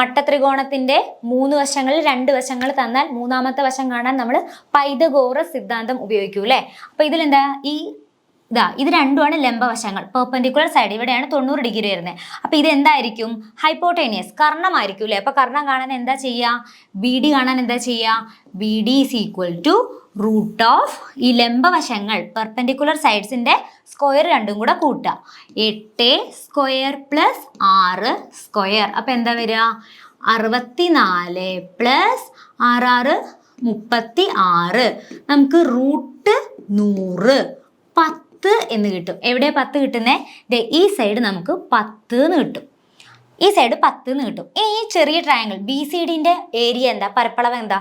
Speaker 1: മട്ടത്രികോണത്തിന്റെ 3 വശങ്ങളിൽ 2 വശങ്ങൾ തന്നാൽ 3-ാമത്തെ വശം കാണാൻ നമ്മൾ പൈതഗോറസ് സിദ്ധാന്തം ഉപയോഗിക്കൂ അല്ലേ. അപ്പോൾ ഇതിലെന്താ, ഇത് രണ്ടുമാണ് ലംബവശങ്ങൾ, പെർപെൻഡിക്കുലർ സൈഡ്. ഇവിടെയാണ് 90 ഡിഗ്രി വരുന്നത്. അപ്പോൾ ഇത് എന്തായിരിക്കും, ഹൈപ്പോട്ടേനിയസ്, കർണമായിരിക്കും അല്ലേ. അപ്പോൾ കർണം കാണാൻ എന്താ ചെയ്യുക, BD കാണാൻ എന്താ ചെയ്യുക, BD is equal to root of ഈ ലംബവശങ്ങൾ പെർപെൻഡിക്കുലർ സൈഡ്സിന്റെ സ്ക്വയർ രണ്ടും കൂടെ കൂട്ടുക. 8 സ്ക്വയർ പ്ലസ് 6 സ്ക്വയർ. അപ്പോൾ എന്താ വരിക, 64 പ്ലസ് 6 36. നമുക്ക് റൂട്ട് 100 10 എന്ന് കിട്ടും. എവിടെ 10 കിട്ടുന്നത്? ഈ സൈഡ് നമുക്ക് 10 എന്ന് കിട്ടും. ഈ സൈഡ് 10 എന്ന് കിട്ടും. ഈ ചെറിയ ട്രയാങ്കിൾ BCDന്റെ ഏരിയ എന്താ? പരപ്പളവ് എന്താ?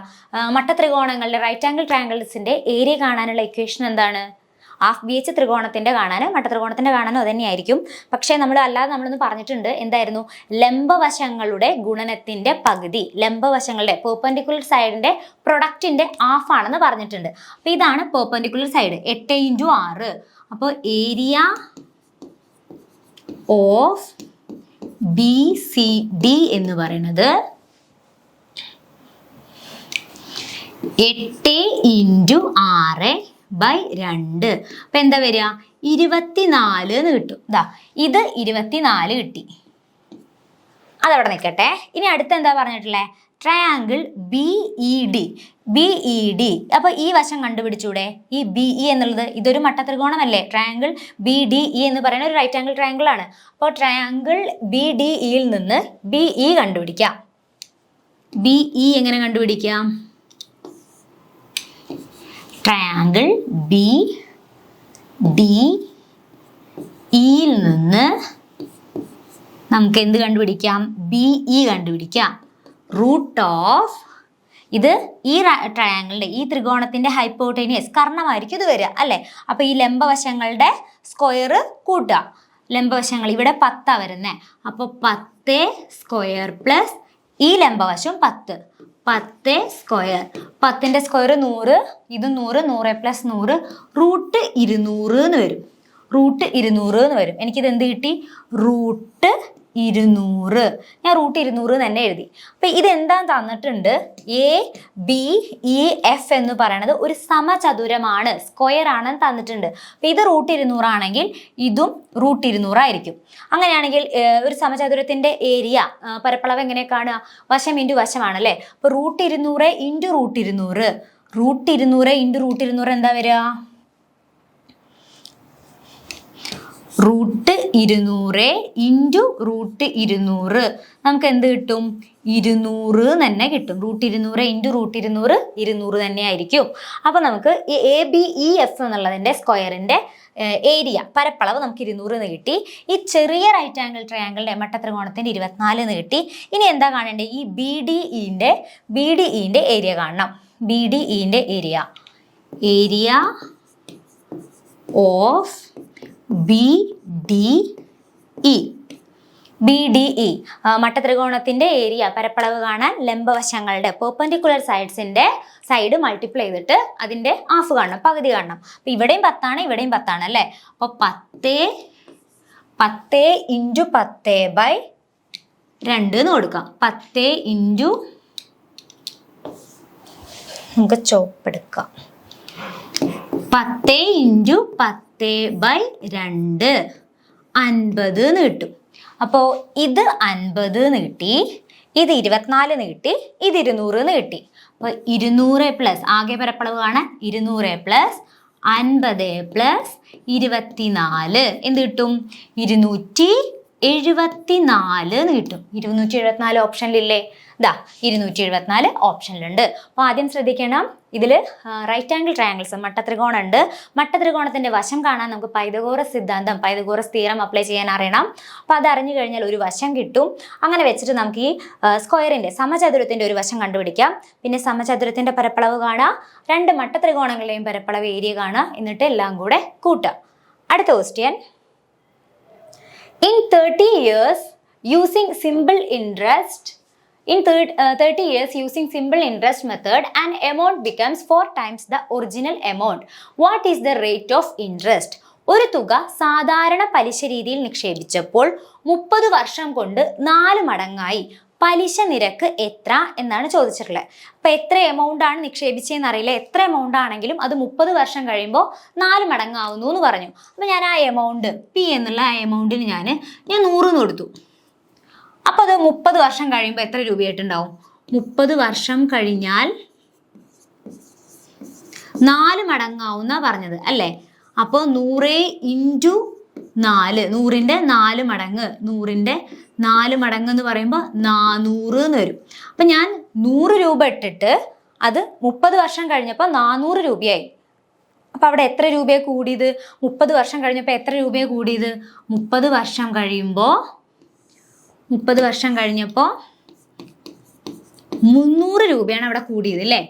Speaker 1: മട്ടത്രികോണങ്ങളുടെ റൈറ്റ് ആംഗിൾ ട്രയാങ്കിൾസിന്റെ ഏരിയ കാണാനുള്ള ഇക്വേഷൻ എന്താണ്? ഹാഫ് BH ത്രികോണത്തിന്റെ കാണാനും മട്ടത്രികോണത്തിന്റെ കാണാനും അതന്നെയായിരിക്കും. പക്ഷേ നമ്മളൊന്ന് പറഞ്ഞിട്ടുണ്ട്. എന്തായിരുന്നു? ലംബവശങ്ങളുടെ ഗുണനത്തിന്റെ പകുതി, ലംബവശങ്ങളുടെ പെർപെൻഡിക്കുലർ സൈഡിന്റെ പ്രൊഡക്റ്റിന്റെ ഹാഫ് ആണെന്ന് പറഞ്ഞിട്ടുണ്ട്. അപ്പൊ ഇതാണ് പെർപെൻഡിക്കുലർ സൈഡ് 8 × 6. അപ്പോൾ ഏരിയ ഓഫ് BCD എന്ന് പറയുന്നത് 8 × 6/2. അപ്പൊ എന്താ വരിക? 24 എന്ന് കിട്ടും. ഇത് 24 കിട്ടി. അതവിടെ നിൽക്കട്ടെ. ഇനി അടുത്ത് എന്താ പറഞ്ഞിട്ടുള്ളത്? Triangle BED. അപ്പൊ ഈ വശം കണ്ടുപിടിച്ചൂടെ? ഈ BE എന്നുള്ളത് ഇതൊരു മട്ടത്രികോണമല്ലേ? ട്രയാങ്കിൾ BDE എന്ന് പറയുന്ന ഒരു റൈറ്റ് ആംഗിൾ ട്രയാങ്കിൾ ആണ്. അപ്പോൾ ട്രയാങ്കിൾ BDEയിൽ നിന്ന് BE കണ്ടുപിടിക്കാം. BE എങ്ങനെ കണ്ടുപിടിക്കാം? ട്രയാങ്കിൾ BDEയിൽ നിന്ന് നമുക്ക് എന്ത് കണ്ടുപിടിക്കാം? BE കണ്ടുപിടിക്കാം. റൂട്ട് ഓഫ് ഇത് ഈ ട്രയാങ്കിളിന്റെ ഈ ത്രികോണത്തിന്റെ ഹൈപ്പോട്ടേനിയസ് കർണമായിരിക്കും ഇത് വരിക അല്ലേ? അപ്പൊ ഈ ലംബവശങ്ങളുടെ സ്ക്വയർ കൂട്ടുക. ലംബവശങ്ങൾ ഇവിടെ 10 വരുന്നേ. അപ്പോൾ 10² പ്ലസ് ഈ ലംബവശം 10. 10². 10ന്റെ സ്ക്വയർ 100. ഇത് 100. 100 + 100 റൂട്ട് 200 എന്ന് വരും. റൂട്ട് 200 എന്ന് വരും. എനിക്കിത് എന്ത് കിട്ടി? റൂട്ട് 200. ഞാൻ റൂട്ട് 200 തന്നെ എഴുതി. അപ്പൊ ഇതെന്താന്ന് തന്നിട്ടുണ്ട്? ABEF എന്ന് പറയുന്നത് ഒരു സമചതുരമാണ്, സ്ക്വയർ ആണെന്ന് തന്നിട്ടുണ്ട്. അപ്പൊ ഇത് റൂട്ട് 200 ആണെങ്കിൽ ഇതും റൂട്ട് 200 ആയിരിക്കും. അങ്ങനെയാണെങ്കിൽ ഒരു സമചതുരത്തിന്റെ ഏരിയ പരപ്പളവ് എങ്ങനെ കാണുക? വശം ഇൻറ്റു വശമാണ് അല്ലേ? അപ്പൊ റൂട്ട് 200 × റൂട്ട് 200. റൂട്ട് 200 × റൂട്ട് 200 എന്താ വരിക? റൂട്ട് 200 × റൂട്ട് 200 നമുക്ക് എന്ത് കിട്ടും? 200 തന്നെ കിട്ടും. റൂട്ട് 200 × റൂട്ട് 200 200 തന്നെ ആയിരിക്കും. അപ്പോൾ നമുക്ക് ഈ ABEF എന്നുള്ളതിൻ്റെ സ്ക്വയറിൻ്റെ ഏരിയ പരപ്പളവ് നമുക്ക് 200 എന്ന് കിട്ടി. ഈ ചെറിയ റൈറ്റ് ആംഗിൾ ട്രയാങ്കിളിൻ്റെ മട്ടത്രികോണത്തിൻ്റെ 24 എന്ന് കിട്ടി. ഇനി എന്താ കാണേണ്ടത്? ഈ BDEൻ്റെ ഏരിയ കാണണം. BDEൻ്റെ ഏരിയ ഓഫ് BDE മട്ടത്രികോണത്തിന്റെ ഏരിയ പരപ്പളവ് കാണാൻ ലംബവശങ്ങളുടെ പെർപെൻഡിക്കുലർ സൈഡ് മൾട്ടിപ്ലൈ ചെയ്തിട്ട് അതിന്റെ ഹാഫ് കാണണം, പകുതി കാണണം. അപ്പൊ ഇവിടെയും 10 ആണ്, ഇവിടെയും 10 ആണ് അല്ലേ? അപ്പൊ 10 × 10/2 എന്ന് കൊടുക്കാം. 10 × നമുക്ക് ചോപ്പെടുക്കാം. 10 × 10/2 50 എന്ന് കിട്ടും. അപ്പോൾ ഇത് 50 എന്ന് കിട്ടി, ഇത് 24 എന്ന് കിട്ടി, ഇത് 200 എന്ന് കിട്ടി. അപ്പോൾ 200 പ്ലസ് ആകെ പരപ്പളവ് കാണാൻ 200 പ്ലസ് 50 പ്ലസ് 24 എന്ത് കിട്ടും? 274 എന്ന് കിട്ടും. 274 ഓപ്ഷനിലില്ലേ? 274 ഓപ്ഷനിലുണ്ട്. അപ്പോൾ ആദ്യം ശ്രദ്ധിക്കണം, ഇതിൽ റൈറ്റ് ആംഗിൾ ട്രയാങ്കിൾസ് മട്ടത്രികോണം ഉണ്ട്. മട്ടത്രികോണത്തിന്റെ വശം കാണാൻ നമുക്ക് പൈതഗോറസ് സിദ്ധാന്തം, പൈതഗോറസ് തിയറം അപ്ലൈ ചെയ്യാൻ അറിയണം. അപ്പോൾ അത് അറിഞ്ഞു കഴിഞ്ഞാൽ ഒരു വശം കിട്ടും. അങ്ങനെ വെച്ചിട്ട് നമുക്ക് ഈ സ്ക്വയറിന്റെ സമചതുരത്തിന്റെ ഒരു വശം കണ്ടുപിടിക്കാം. പിന്നെ സമചതുരത്തിന്റെ പരപ്പളവ് കാണാം, രണ്ട് മട്ടത്രികോണങ്ങളുടെയും പരപ്പളവ് ഏരിയ കാണാം, എന്നിട്ട് എല്ലാം കൂടെ കൂട്ടാം. അടുത്ത question. In 30 years using simple interest method, an amount becomes 4 times the original amount. What is the rate of interest? ഒരു തുക സാധാരണ പലിശ രീതിയിൽ നിക്ഷേപിച്ചപ്പോൾ 30 വർഷം കൊണ്ട് 4 മടങ്ങായി. പലിശ നിരക്ക് എത്ര എന്നാണ് ചോദിച്ചിട്ടുള്ളത്. അപ്പോൾ എത്ര എമൗണ്ട് ആണ് നിക്ഷേപിച്ചതെന്ന് അറിയില്ല. എത്ര എമൗണ്ട് ആണെങ്കിലും അത് 30 വർഷം കഴിയുമ്പോൾ 4 മടങ്ങാവുന്നു എന്ന് പറഞ്ഞു. അപ്പോൾ ഞാൻ ആ എമൗണ്ട് P എന്നുള്ള ആ എമൗണ്ടിന് ഞാൻ 100 എന്ന് കൊടുത്തു. അപ്പോൾ അത് 30 വർഷം കഴിയുമ്പോൾ എത്ര രൂപയായിട്ടുണ്ടാവും? 30 വർഷം കഴിഞ്ഞാൽ 4 മടങ്ങാവുന്ന പറഞ്ഞത് അല്ലേ? അപ്പോൾ 100 × 4, 100ന്റെ 4 മടങ്ങ്, 100ന്റെ 4 മടങ്ങ് എന്ന് പറയുമ്പോൾ 400 എന്ന് വരും. അപ്പം ഞാൻ 100 രൂപ ഇട്ടിട്ട് അത് 30 വർഷം കഴിഞ്ഞപ്പോൾ 400 രൂപയായി. അപ്പോൾ അവിടെ എത്ര രൂപയാണ് കൂടിയത്? 30 വർഷം കഴിഞ്ഞപ്പോൾ എത്ര രൂപയാണ് കൂടിയത്? 30 വർഷം കഴിഞ്ഞപ്പോൾ 300 രൂപയാണ് അവിടെ കൂടിയത് അല്ലേ?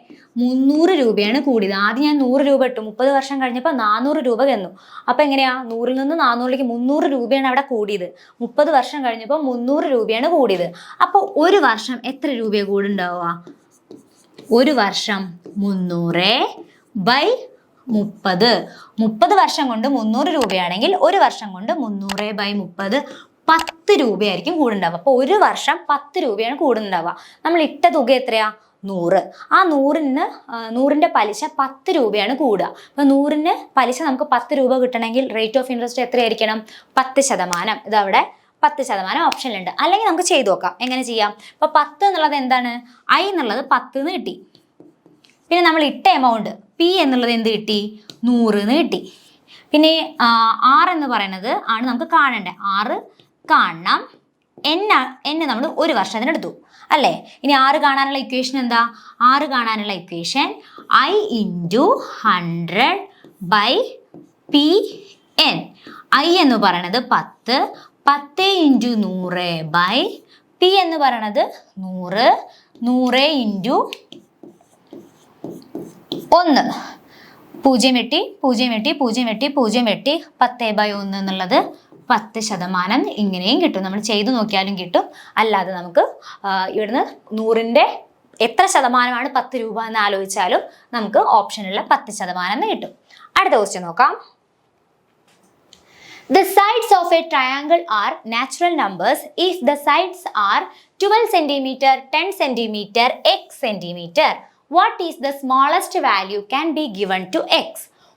Speaker 1: 300 രൂപയാണ് കൂടിയത്. ആദ്യം ഞാൻ 100 രൂപ ഇട്ടു, 30 വർഷം കഴിഞ്ഞപ്പോൾ 400 രൂപ തന്നു. അപ്പോൾ എങ്ങനെയാ? 100-ൽ നിന്ന് 400ലേക്ക് 300 രൂപയാണ് അവിടെ കൂടിയത്. 30 വർഷം കഴിഞ്ഞപ്പോൾ 300 രൂപയാണ് കൂടിയത്. അപ്പോൾ ഒരു വർഷം എത്ര രൂപയാണ് കൂടുണ്ടാവുക? ഒരു വർഷം 300/30. 30 വർഷം കൊണ്ട് 300 രൂപയാണെങ്കിൽ ഒരു വർഷം കൊണ്ട് 300/30 10 രൂപയായിരിക്കും കൂടുണ്ടാവുക. അപ്പോൾ ഒരു വർഷം 10 രൂപയാണ് കൂടുന്നുണ്ടാവുക. നമ്മൾ ഇട്ട തുക എത്രയാ? 100. ആ 100ന്റെ പലിശ 10 രൂപയാണ് കൂടുക. അപ്പോൾ 100ന് പലിശ നമുക്ക് 10 രൂപ കിട്ടണമെങ്കിൽ റേറ്റ് ഓഫ് ഇൻട്രസ്റ്റ് എത്രയായിരിക്കണം? 10%. ഇതവിടെ 10% ഓപ്ഷനിലുണ്ട്. അല്ലെങ്കിൽ നമുക്ക് ചെയ്തു നോക്കാം. എങ്ങനെ ചെയ്യാം? അപ്പോൾ 10 എന്നുള്ളത് എന്താണ്? I എന്നുള്ളത് 10 എന്ന് കിട്ടി. പിന്നെ നമ്മൾ ഇട്ട എമൗണ്ട് P എന്നുള്ളത് എന്ത് കിട്ടി? 100 എന്ന് കിട്ടി. പിന്നെ R എന്ന് പറയുന്നത് ആണ് നമുക്ക് കാണേണ്ടത്. R കാണണം. N നമ്മൾ ഒരു വർഷത്തിനെടുത്തു അല്ലേ? ഇനി R കാണാനുള്ള ഇക്വേഷൻ എന്താ? R കാണാനുള്ള ഇക്വേഷൻ I × 100/PN. I എന്ന് പറയണത് 10, 10 × 100/P എന്ന് പറയണത് 100, 100 × 1. 0 വെട്ടി 0 വെട്ടി 0 വെട്ടി 0 വെട്ടി 10/1 എന്നുള്ളത് 10%. ഇങ്ങനെയും കിട്ടും. നമ്മൾ ചെയ്തു നോക്കിയാലും കിട്ടും. അല്ലാതെ നമുക്ക് ഇവിടുന്ന് 100ന്റെ എത്ര ശതമാനമാണ് 10 രൂപ എന്ന് ആലോചിച്ചാലും നമുക്ക് ഓപ്ഷനുള്ള 10% എന്ന് കിട്ടും. അടുത്ത ക്വസ്റ്റ്യൻ നോക്കാം. The sides of a triangle are natural numbers if the sides are 12 cm, 10 cm, x cm. What is the smallest value can be given to x?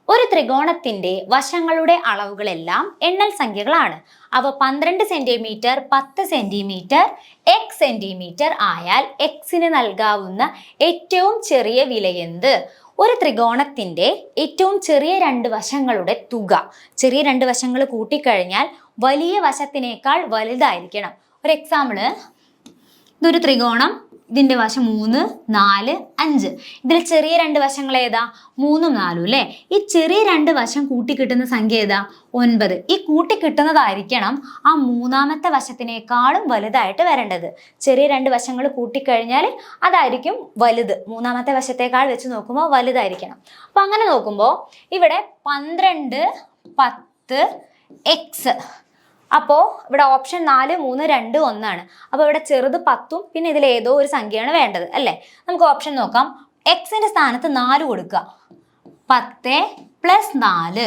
Speaker 1: ഒരു ത്രികോണത്തിന്റെ വശങ്ങളുടെ അളവുകളെല്ലാം എണ്ണൽ സംഖ്യകളാണ്. അവ 12 സെന്റിമീറ്റർ, 10 സെന്റിമീറ്റർ, x സെന്റിമീറ്റർ ആയാൽ എക്സിന് നൽകാവുന്ന ഏറ്റവും ചെറിയ വിലയെന്ത്? ഒരു ത്രികോണത്തിന്റെ ഏറ്റവും ചെറിയ രണ്ട് വശങ്ങളുടെ തുക, ചെറിയ രണ്ട് വശങ്ങൾ കൂട്ടിക്കഴിഞ്ഞാൽ വലിയ വശത്തിനേക്കാൾ വലുതായിരിക്കണം. ഒരു എക്സാമ്പിള്, ഇതൊരു ത്രികോണം, ഇതിന്റെ വശം 3, 4, 5. ഇതിൽ ചെറിയ രണ്ട് വശങ്ങൾ ഏതാ? 3ഉം 4ഉം അല്ലേ? ഈ ചെറിയ രണ്ട് വശം കൂട്ടിക്കിട്ടുന്ന സംഖ്യ ഏതാ? 9. ഈ കൂട്ടിക്കിട്ടുന്നതായിരിക്കണം ആ മൂന്നാമത്തെ വശത്തിനേക്കാളും വലുതായിട്ട് വരേണ്ടത്. ചെറിയ രണ്ട് വശങ്ങൾ കൂട്ടിക്കഴിഞ്ഞാൽ അതായിരിക്കും വലുത്. മൂന്നാമത്തെ വശത്തേക്കാൾ വെച്ച് നോക്കുമ്പോൾ വലുതായിരിക്കണം. അപ്പൊ അങ്ങനെ നോക്കുമ്പോൾ ഇവിടെ 12, 10, x. അപ്പോൾ ഇവിടെ ഓപ്ഷൻ 4, 3, 2, 1 ആണ്. അപ്പോൾ ഇവിടെ ചെറുത് 10ഉം പിന്നെ ഇതിൽ ഏതോ ഒരു സംഖ്യയാണ് വേണ്ടത് അല്ലേ? നമുക്ക് ഓപ്ഷൻ നോക്കാം. എക്സിന്റെ സ്ഥാനത്ത് 4 കൊടുക്കുക. 10 + 4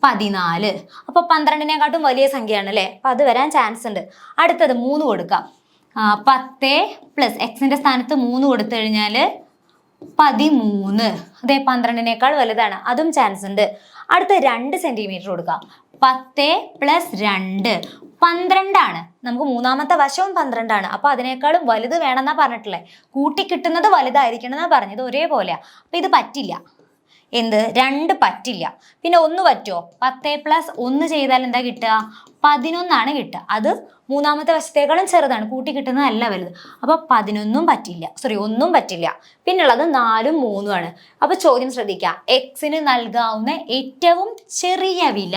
Speaker 1: 14. അപ്പോൾ 12നേക്കാട്ടും വലിയ സംഖ്യയാണ് അല്ലേ? അപ്പോൾ അത് വരാൻ ചാൻസ് ഉണ്ട്. അടുത്തത് 3 കൊടുക്കാം. 10 + എക്സിന്റെ സ്ഥാനത്ത് 3 കൊടുത്തു കഴിഞ്ഞാൽ 13. അതെ, 12നേക്കാൾ വലുതാണ്. അതും ചാൻസ് ഉണ്ട്. അടുത്ത 2 സെന്റിമീറ്റർ കൊടുക്കാം. 10 + 2 12 ആണ്. നമുക്ക് മൂന്നാമത്തെ വശവും 12 ആണ്. അപ്പൊ അതിനേക്കാളും വലുത് വേണമെന്നാ പറഞ്ഞിട്ടില്ലേ? കൂട്ടിക്കിട്ടുന്നത് വലുതായിരിക്കണം എന്നാ പറഞ്ഞത്. ഒരേപോലെയാ. അപ്പൊ ഇത് പറ്റില്ല. എന്ത്? 2 പറ്റില്ല. പിന്നെ 1 പറ്റുമോ? 10 + 1 ചെയ്താൽ എന്താ കിട്ടുക? 11 ആണ് കിട്ടുക. അത് മൂന്നാമത്തെ വശത്തേക്കാളും ചെറുതാണ്, കൂട്ടിക്കിട്ടുന്നതല്ല വലുത്. അപ്പൊ 11ഉം പറ്റില്ല. സോറി, 1ഉം പറ്റില്ല. പിന്നുള്ളത് 4ഉം 3ഉം ആണ്. അപ്പൊ ചോദ്യം ശ്രദ്ധിക്കുക. എക്സിന് നൽകാവുന്ന ഏറ്റവും ചെറിയ വില,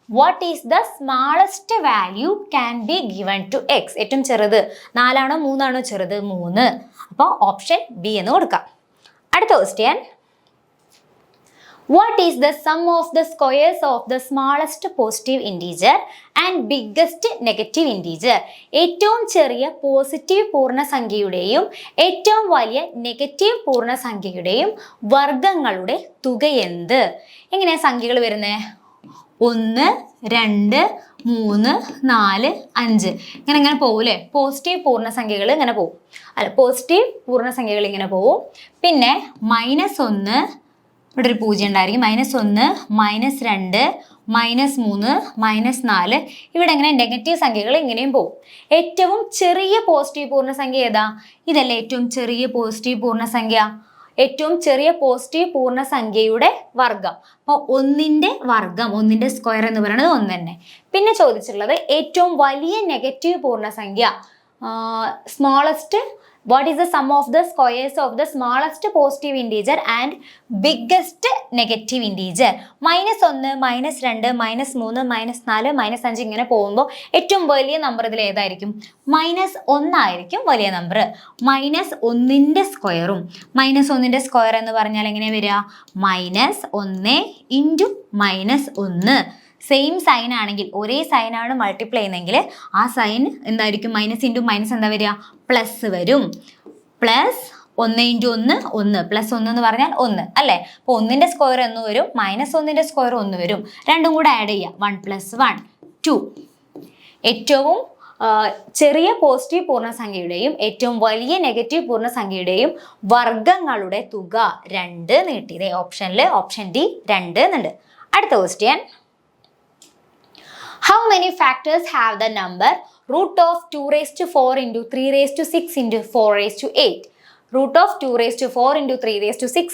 Speaker 1: what is the smallest value can be given to x? ഏറ്റവും ചെറുത് 4 ആണോ 3 ആണോ ചെറുത്? 3. അപ്പോൾ ഓപ്ഷൻ ബി എന്ന് കൊടുക്കാം. അടുത്ത question, what is the sum of the squares of the smallest positive integer and biggest negative integer? ഏറ്റവും ചെറിയ പോസിറ്റീവ് പൂർണ്ണസംഖ്യയുടെയും ഏറ്റവും വലിയ നെഗറ്റീവ് പൂർണ്ണസംഖ്യയുടെയും വർഗങ്ങളുടെ തുക എന്ത്? എങ്ങനെയാ സംഖ്യകൾ വരുന്നത്? 1, 2, 3, 4, 5 ഇങ്ങനെ പോകൂലേ? പോസിറ്റീവ് പൂർണ്ണസംഖ്യകൾ ഇങ്ങനെ പോവും. അല്ല, പോസിറ്റീവ് പൂർണ്ണസംഖ്യകൾ ഇങ്ങനെ പോവും. പിന്നെ -1, ഇവിടെ ഒരു 0 ഉണ്ടായിരിക്കും. -1, -2, -3, -4. ഇവിടെ ഇങ്ങനെ നെഗറ്റീവ് സംഖ്യകൾ ഇങ്ങനെയും പോകും. ഏറ്റവും ചെറിയ പോസിറ്റീവ് പൂർണ്ണസംഖ്യ ഏതാ? ഇതല്ലേ ഏറ്റവും ചെറിയ പോസിറ്റീവ് പൂർണ്ണസംഖ്യ? ഏറ്റവും ചെറിയ പോസിറ്റീവ് പൂർണ്ണസംഖ്യയുടെ വർഗം. അപ്പോൾ 1ന്റെ വർഗം, 1ന്റെ സ്ക്വയർ എന്ന് പറയുന്നത് 1 തന്നെ. പിന്നെ ചോദിച്ചിട്ടുള്ളത് ഏറ്റവും വലിയ നെഗറ്റീവ് പൂർണ്ണസംഖ്യ, smallest What is the sum of the squares of the smallest positive integer and biggest negative integer? -1, -2, -3, -4, -5 ഇങ്ങനെ പോകുമ്പോൾ ഏറ്റവും വലിയ നമ്പർ ഇതിൽ ഏതായിരിക്കും? -1 ആയിരിക്കും വലിയ നമ്പർ. -1ന്റെ സ്ക്വയറും -1ന്റെ സ്ക്വയർ എന്ന് പറഞ്ഞാൽ എങ്ങനെ വരിക? -1 ഇൻറ്റു -1. സെയിം സൈൻ ആണെങ്കിൽ, ഒരേ സൈൻ ആണ് മൾട്ടിപ്ലൈ ചെയ്യുന്നതെങ്കിൽ ആ സൈൻ എന്തായിരിക്കും? മൈനസ് ഇൻറ്റു മൈനസ് എന്താ വരിക? പ്ലസ് വരും. പ്ലസ് 1 ഇൻറ്റു 1 1, പ്ലസ് 1 എന്ന് പറഞ്ഞാൽ 1 അല്ലേ? അപ്പോൾ 1ന്റെ സ്ക്വയർ എന്ന് വരും, -1ന്റെ സ്ക്വയർ 1 വരും. രണ്ടും കൂടെ ആഡ് ചെയ്യുക. 1 + 1 2. ഏറ്റവും ചെറിയ പോസിറ്റീവ് പൂർണ്ണസംഖ്യയുടെയും ഏറ്റവും വലിയ നെഗറ്റീവ് പൂർണ്ണസംഖ്യയുടെയും വർഗങ്ങളുടെ തുക 2 നീട്ടിയത്. ഓപ്ഷനിൽ ഓപ്ഷൻ ഡി 2 എന്നുണ്ട്. അടുത്ത question. How many factors have the number root of 2⁴ into 3⁶ into 4⁸? Root of 2⁴ into 3⁶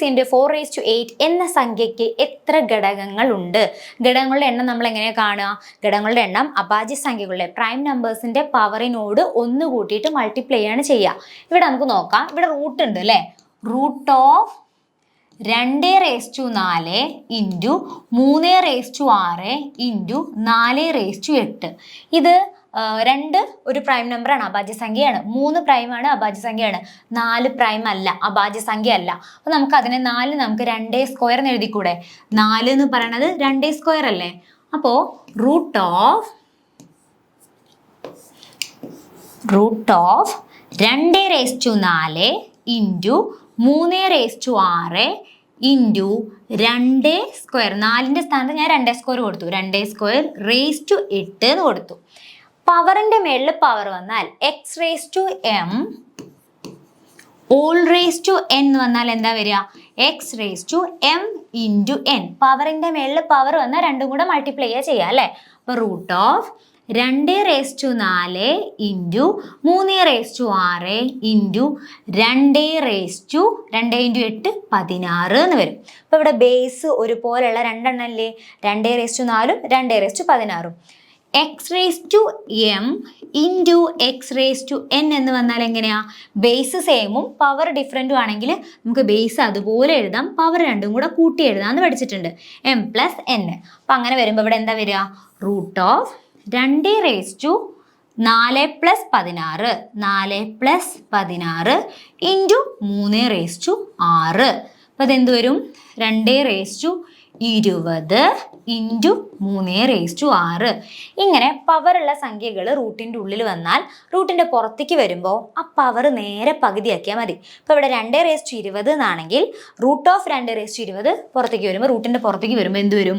Speaker 1: into 4⁸ എന്ന സംഖ്യയ്ക്ക് എത്ര ഘടകങ്ങൾ ഉണ്ട്? ഘടകങ്ങളുടെ എണ്ണം നമ്മൾ എങ്ങനെ കാണുക? ഘടകങ്ങളുടെ എണ്ണം അഭാജ്യ സംഖ്യകളുടെ പ്രൈം നമ്പേഴ്സിന്റെ പവറിനോട് 1 കൂട്ടിയിട്ട് മൾട്ടിപ്ലൈ ആണ് ചെയ്യുക. ഇവിടെ നമുക്ക് നോക്കാം. ഇവിടെ റൂട്ട് ഉണ്ട് അല്ലേ? Root of 2⁴ into 3�6 into 4�8. ഇത് 2 ഒരു പ്രൈം നമ്പറാണ്, അഭാജ്യ സംഖ്യയാണ്. 3 പ്രൈമാണ്, അഭാജ്യ സംഖ്യയാണ്. 4 പ്രൈം അല്ല, അഭാജ്യ സംഖ്യ അല്ല. അപ്പോൾ നമുക്ക് അതിനെ 4 നമുക്ക് 2² എന്ന് എഴുതിക്കൂടെ? 4 എന്ന് പറയണത് 2² അല്ലേ? അപ്പോൾ റൂട്ട് ഓഫ് 2⁴ ഇൻറ്റു 3�6 ഇൻറ്റു 2². 4ന്റെ സ്ഥാനത്ത് ഞാൻ 2² കൊടുത്തു. 2⁻8 എന്ന് കൊടുത്തു. പവറിന്റെ മേളിൽ പവർ വന്നാൽ x⁻m n വന്നാൽ എന്താ വരിക? x⁻m into n. പവറിന്റെ മേളിൽ പവർ വന്നാൽ രണ്ടും കൂടെ മൾട്ടിപ്ലൈ ചെയ്യാം അല്ലേ? അപ്പോൾ റൂട്ട് ഓഫ് 2⁻4 ഇൻറ്റു 3⁻6 ഇൻറ്റു 2 × 8 16 എന്ന് വരും. അപ്പോൾ ഇവിടെ ബേസ് ഒരുപോലെയുള്ള രണ്ടെണ്ണം അല്ലേ? 2⁻4 2⁻16. x⁻m ഇൻറ്റു x⁻n എന്ന് വന്നാൽ എങ്ങനെയാ? ബേസ് സെയിമും പവർ ഡിഫറൻറ്റും ആണെങ്കിൽ നമുക്ക് ബേസ് അതുപോലെ എഴുതാം, പവർ രണ്ടും കൂടെ കൂട്ടി എഴുതാമെന്ന് പഠിച്ചിട്ടുണ്ട്. m + n. അപ്പം അങ്ങനെ വരുമ്പോൾ ഇവിടെ എന്താ വരിക? Root of 2⁻4 + 16 into 3⁻6. അപ്പം അതെന്ത് വരും? 2⁻20 ഇൻറ്റു 3⁻6. ഇങ്ങനെ പവറുള്ള സംഖ്യകൾ റൂട്ടിൻ്റെ ഉള്ളിൽ വന്നാൽ റൂട്ടിൻ്റെ പുറത്തേക്ക് വരുമ്പോൾ ആ പവർ നേരെ പകുതിയാക്കിയാൽ മതി. ഇപ്പോൾ ഇവിടെ 2⁻20 എന്നാണെങ്കിൽ റൂട്ട് ഓഫ് 2⁻20 പുറത്തേക്ക് വരുമ്പോൾ റൂട്ടിൻ്റെ പുറത്തേക്ക് വരുമ്പോൾ എന്ത് വരും?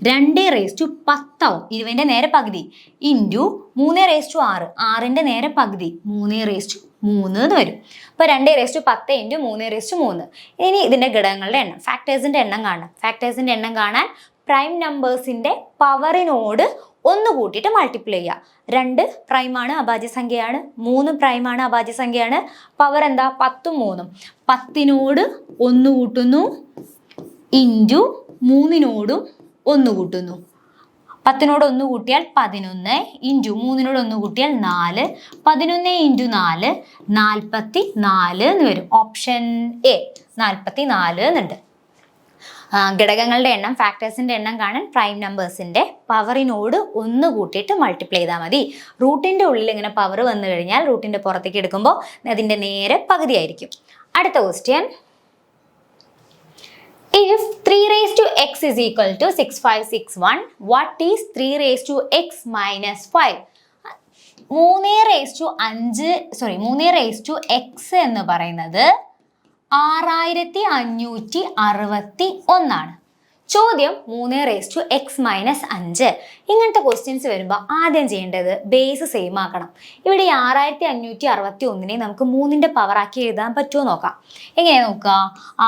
Speaker 1: 2⁻10 ആവും. 20ൻ്റെ നേരെ പകുതി ഇൻറ്റു 3⁻6 6ൻ്റെ നേരെ പകുതി 3⁻3 എന്ന് വരും. അപ്പോൾ 2⁻10 ഇൻറ്റു 3⁻3. ഇനി ഇതിൻ്റെ ഘടകങ്ങളുടെ എണ്ണം, ഫാക്ടേഴ്സിൻ്റെ എണ്ണം കാണാം. ഫാക്ടേഴ്സിൻ്റെ എണ്ണം കാണാൻ പ്രൈം നമ്പേഴ്സിൻ്റെ പവറിനോട് 1 കൂട്ടിയിട്ട് മൾട്ടിപ്ലൈ ചെയ്യുക. 2 പ്രൈമാണ്, അഭാജ്യ സംഖ്യയാണ്. 3 പ്രൈമാണ്, അഭാജ്യ സംഖ്യയാണ്. പവർ എന്താ? 10ഉം 3ഉം. 10നോട് 1 കൂട്ടുന്നു ഇൻറ്റു 3നോടും 1 കൂട്ടുന്നു. 10നോട് 1 കൂട്ടിയാൽ 11 ഇൻറ്റു 3നോട് 1 കൂട്ടിയാൽ 4. 11 ഇൻറ്റു 4 44 എന്ന് വരും. ഓപ്ഷൻ എ 44 എന്നുണ്ട്. ഘടകങ്ങളുടെ എണ്ണം, ഫാക്ടേഴ്സിൻ്റെ എണ്ണം കാണാൻ പ്രൈം നമ്പേഴ്സിൻ്റെ പവറിനോട് 1 കൂട്ടിയിട്ട് മൾട്ടിപ്ലൈ ചെയ്താൽ മതി. റൂട്ടിൻ്റെ ഉള്ളിൽ ഇങ്ങനെ പവർ വന്നു കഴിഞ്ഞാൽ റൂട്ടിൻ്റെ പുറത്തേക്ക് എടുക്കുമ്പോൾ അതിൻ്റെ നേരെ പകുതിയായിരിക്കും. അടുത്ത question. If 3⁻x is equal to 6561, what is 3⁻x minus 5? 3⁻x എന്ന് പറയുന്നത് 6561 ആണ്. ചോദ്യം 3⁻x - 5. ഇങ്ങനത്തെ ക്വസ്റ്റ്യൻസ് വരുമ്പോൾ ആദ്യം ചെയ്യേണ്ടത് ബേസ് സെയിം ആക്കണം. ഇവിടെ ഈ 6561നെ നമുക്ക് 3ന്റെ പവറാക്കി എഴുതാൻ പറ്റുമോ നോക്കാം. എങ്ങനെയാ നോക്കുക?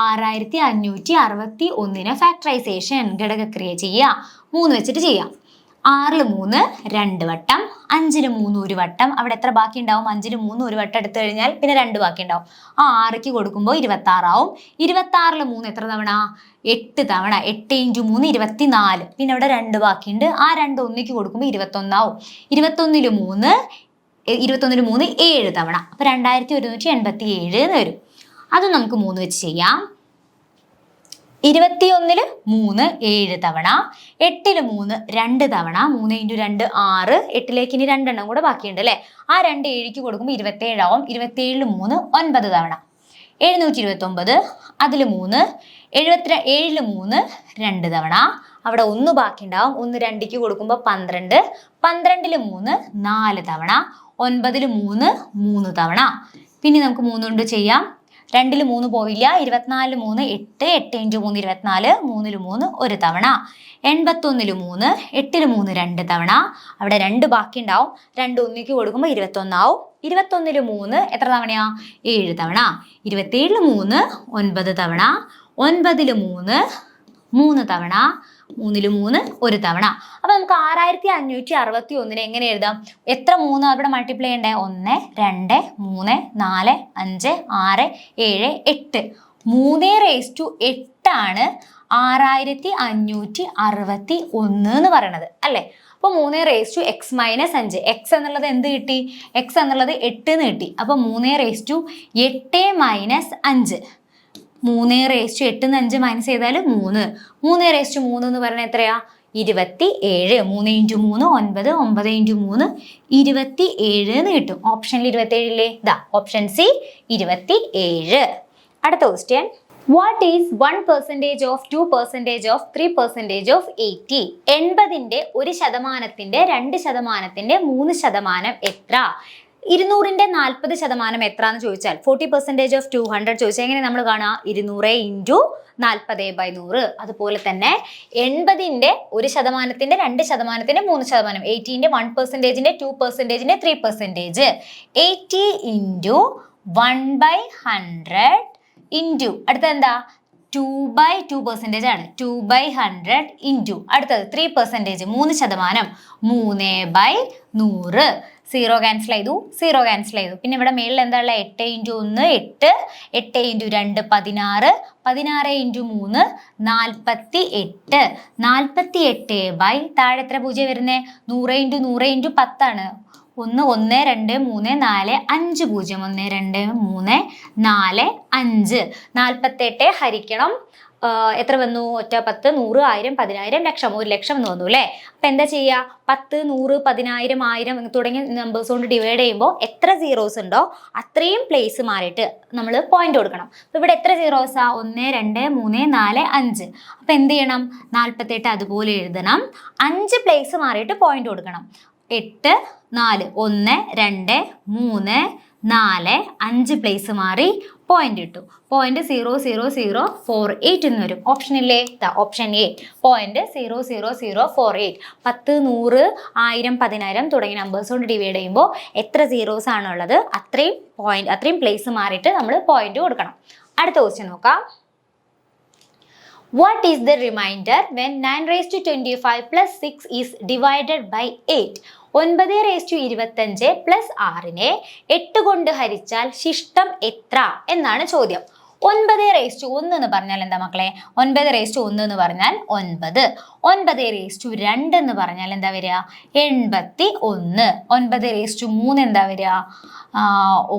Speaker 1: 6561നെ ഫാക്ടറൈസേഷൻ ഘടകക്രിയ ചെയ്യുക. 3 വെച്ചിട്ട് ചെയ്യാം. 6ൽ 3 2 വട്ടം, 5ൽ 3 1 വട്ടം. അവിടെ എത്ര ബാക്കി ഉണ്ടാവും? 5ൽ 3 1 വട്ടം എടുത്തു കഴിഞ്ഞാൽ പിന്നെ 2 ബാക്കി ഉണ്ടാവും. ആ 6ക്ക് കൊടുക്കുമ്പോൾ 26 ആവും. 26ൽ 3 എത്ര തവണ? 8 തവണ. 8 ഇൻറ്റു 3 24. പിന്നെ അവിടെ 2 ബാക്കിയുണ്ട്. ആ 2 1ക്ക് കൊടുക്കുമ്പോൾ 21 ആവും. 21ൽ 3 21 3 7 തവണ. അപ്പോൾ 2187 എന്ന് വരും. അത് നമുക്ക് 3 വെച്ച് ചെയ്യാം. 21 3 7 തവണ, 8 3 2 തവണ, 3 × 2 6, 8ലേക്ക് ഇനി 2 എണ്ണം കൂടെ ബാക്കിയുണ്ട് അല്ലേ. ആ 2 7ക്ക് കൊടുക്കുമ്പോൾ 27 ആവും. 27 3 9 തവണ, 729, അതിൽ 3, 7 3 2 തവണ, അവിടെ 1 ബാക്കി ഉണ്ടാവും. 1 2ക്ക് കൊടുക്കുമ്പോൾ 12, 12 3 4 തവണ, 9 3 3 തവണ. പിന്നെ നമുക്ക് 3 കൊണ്ട് ചെയ്യാം. 2 3 പോയില്ല. 24 3 8, 8 × 3 24, 3 3 1 തവണ, 81 3, 8 3 2 തവണ, അവിടെ 2 ബാക്കി ഉണ്ടാവും. 2 1ക്ക് കൊടുക്കുമ്പോൾ 21 ആവും. 21 3 എത്ര തവണയാ? 7 തവണ. 27 3 9 തവണ, 9 3 3 തവണ, 3 3 1 തവണ. അപ്പൊ നമുക്ക് 6561 എങ്ങനെ എഴുതാം? എത്ര 3 അവിടെ മൾട്ടിപ്ലൈ ചെയ്യണ്ടേ? 1 2 3 4 5 6 7 8. 3⁸8 ആണ് 6561 എന്ന് പറയണത് അല്ലേ. അപ്പോൾ 3⁻x - 5. x എന്നുള്ളത് എന്ത് കിട്ടി? x എന്നുള്ളത് 8 എന്ന് കിട്ടി. അപ്പോൾ 3⁸8 - 5. 3⁸8 5 മൈനസ് ചെയ്താൽ 3. 3⁻3 എന്ന് പറഞ്ഞാൽ എത്രയാ? 27. 3 × 3 9, 9 × 3 27 എന്ന് കിട്ടും. ഓപ്ഷനിൽ 27 ഇല്ലേ? ഇതാ ഓപ്ഷൻ സി 27. അടുത്ത question. What is 1% of 2% of 3% of 80? 80ന്റെ 1%ന്റെ 2%ന്റെ 3% എത്ര? 200ന്റെ 40% എത്ര എന്ന് ചോദിച്ചാൽ 40% of 200 ചോദിച്ചാൽ എങ്ങനെ നമ്മൾ കാണുക? 200 × 40/100. അതുപോലെ തന്നെ 80ന്റെ 1%ന്റെ 2%ന്റെ 3%, 80ന്റെ 1%ന്റെ 2%ന്റെ 3%, 80 × 1/100 ഇൻറ്റു അടുത്തത് എന്താ? 2/2% ആണ്. 2/100 ഇൻറ്റു അടുത്തത് 3%, 3%, 3/100. 0 ക്യാൻസൽ ചെയ്തു, 0 ക്യാൻസൽ ചെയ്തു. പിന്നെ ഇവിടെ മേളിൽ എന്താ ഉള്ളത്? 8 × 1 8, 8 × 2 16, 16 × 3 48. 48 താഴെ എത്ര പൂജ്യം വരുന്നത്? 100 × 100 × 10 ആണ്. 1 1 2 3 4 5 0. 1 2 3 4 5. 48 ഹരിക്കണം എത്ര വന്നു? ഒറ്റ 10 100 1000 10000 ലക്ഷം 1 ലക്ഷം എന്ന് വന്നു അല്ലേ. അപ്പം എന്താ ചെയ്യുക? 10 100 10000 1000 തുടങ്ങിയ നമ്പേഴ്സ് കൊണ്ട് ഡിവൈഡ് ചെയ്യുമ്പോൾ എത്ര സീറോസ് ഉണ്ടോ അത്രയും പ്ലേസ് മാറിയിട്ട് നമ്മൾ പോയിന്റ് കൊടുക്കണം. അപ്പോൾ ഇവിടെ എത്ര സീറോസാ? 1 2 3 4 5. അപ്പം എന്ത് ചെയ്യണം? 48 അതുപോലെ എഴുതണം. 5 പ്ലേസ് മാറിയിട്ട് പോയിന്റ് കൊടുക്കണം. 8 4 1 2 3 4 5 പ്ലേസ് മാറി പോയിന്റ് ഇട്ടു. പോയിന്റ് 00048 എന്ന് വരും. ഓപ്ഷൻ ഇല്ലേ? Option A point 00048. 10 100 1000 10000 തുടങ്ങിയ നമ്പേഴ്സ് കൊണ്ട് ഡിവൈഡ് ചെയ്യുമ്പോൾ എത്ര സീറോസ് ആണുള്ളത് അത്രയും പ്ലേസ് മാറിയിട്ട് നമ്മൾ പോയിന്റ് കൊടുക്കണം. അടുത്ത ക്വസ്റ്റ്യൻ നോക്കാം. What is the remainder when 9⁻25 plus 6 is divided by 8? 9⁻25 plus 6നെ 8 കൊണ്ട് ഹരിച്ചാൽ ശിഷ്ടം എത്ര എന്നാണ് ചോദ്യം. 9⁻1 എന്ന് പറഞ്ഞാൽ എന്താ മക്കളെ? 9⁻1 എന്ന് പറഞ്ഞാൽ 9. 9⁻2 എന്ന് പറഞ്ഞാൽ എന്താ വരിക? 81. 9⁻3 എന്താ വരിക?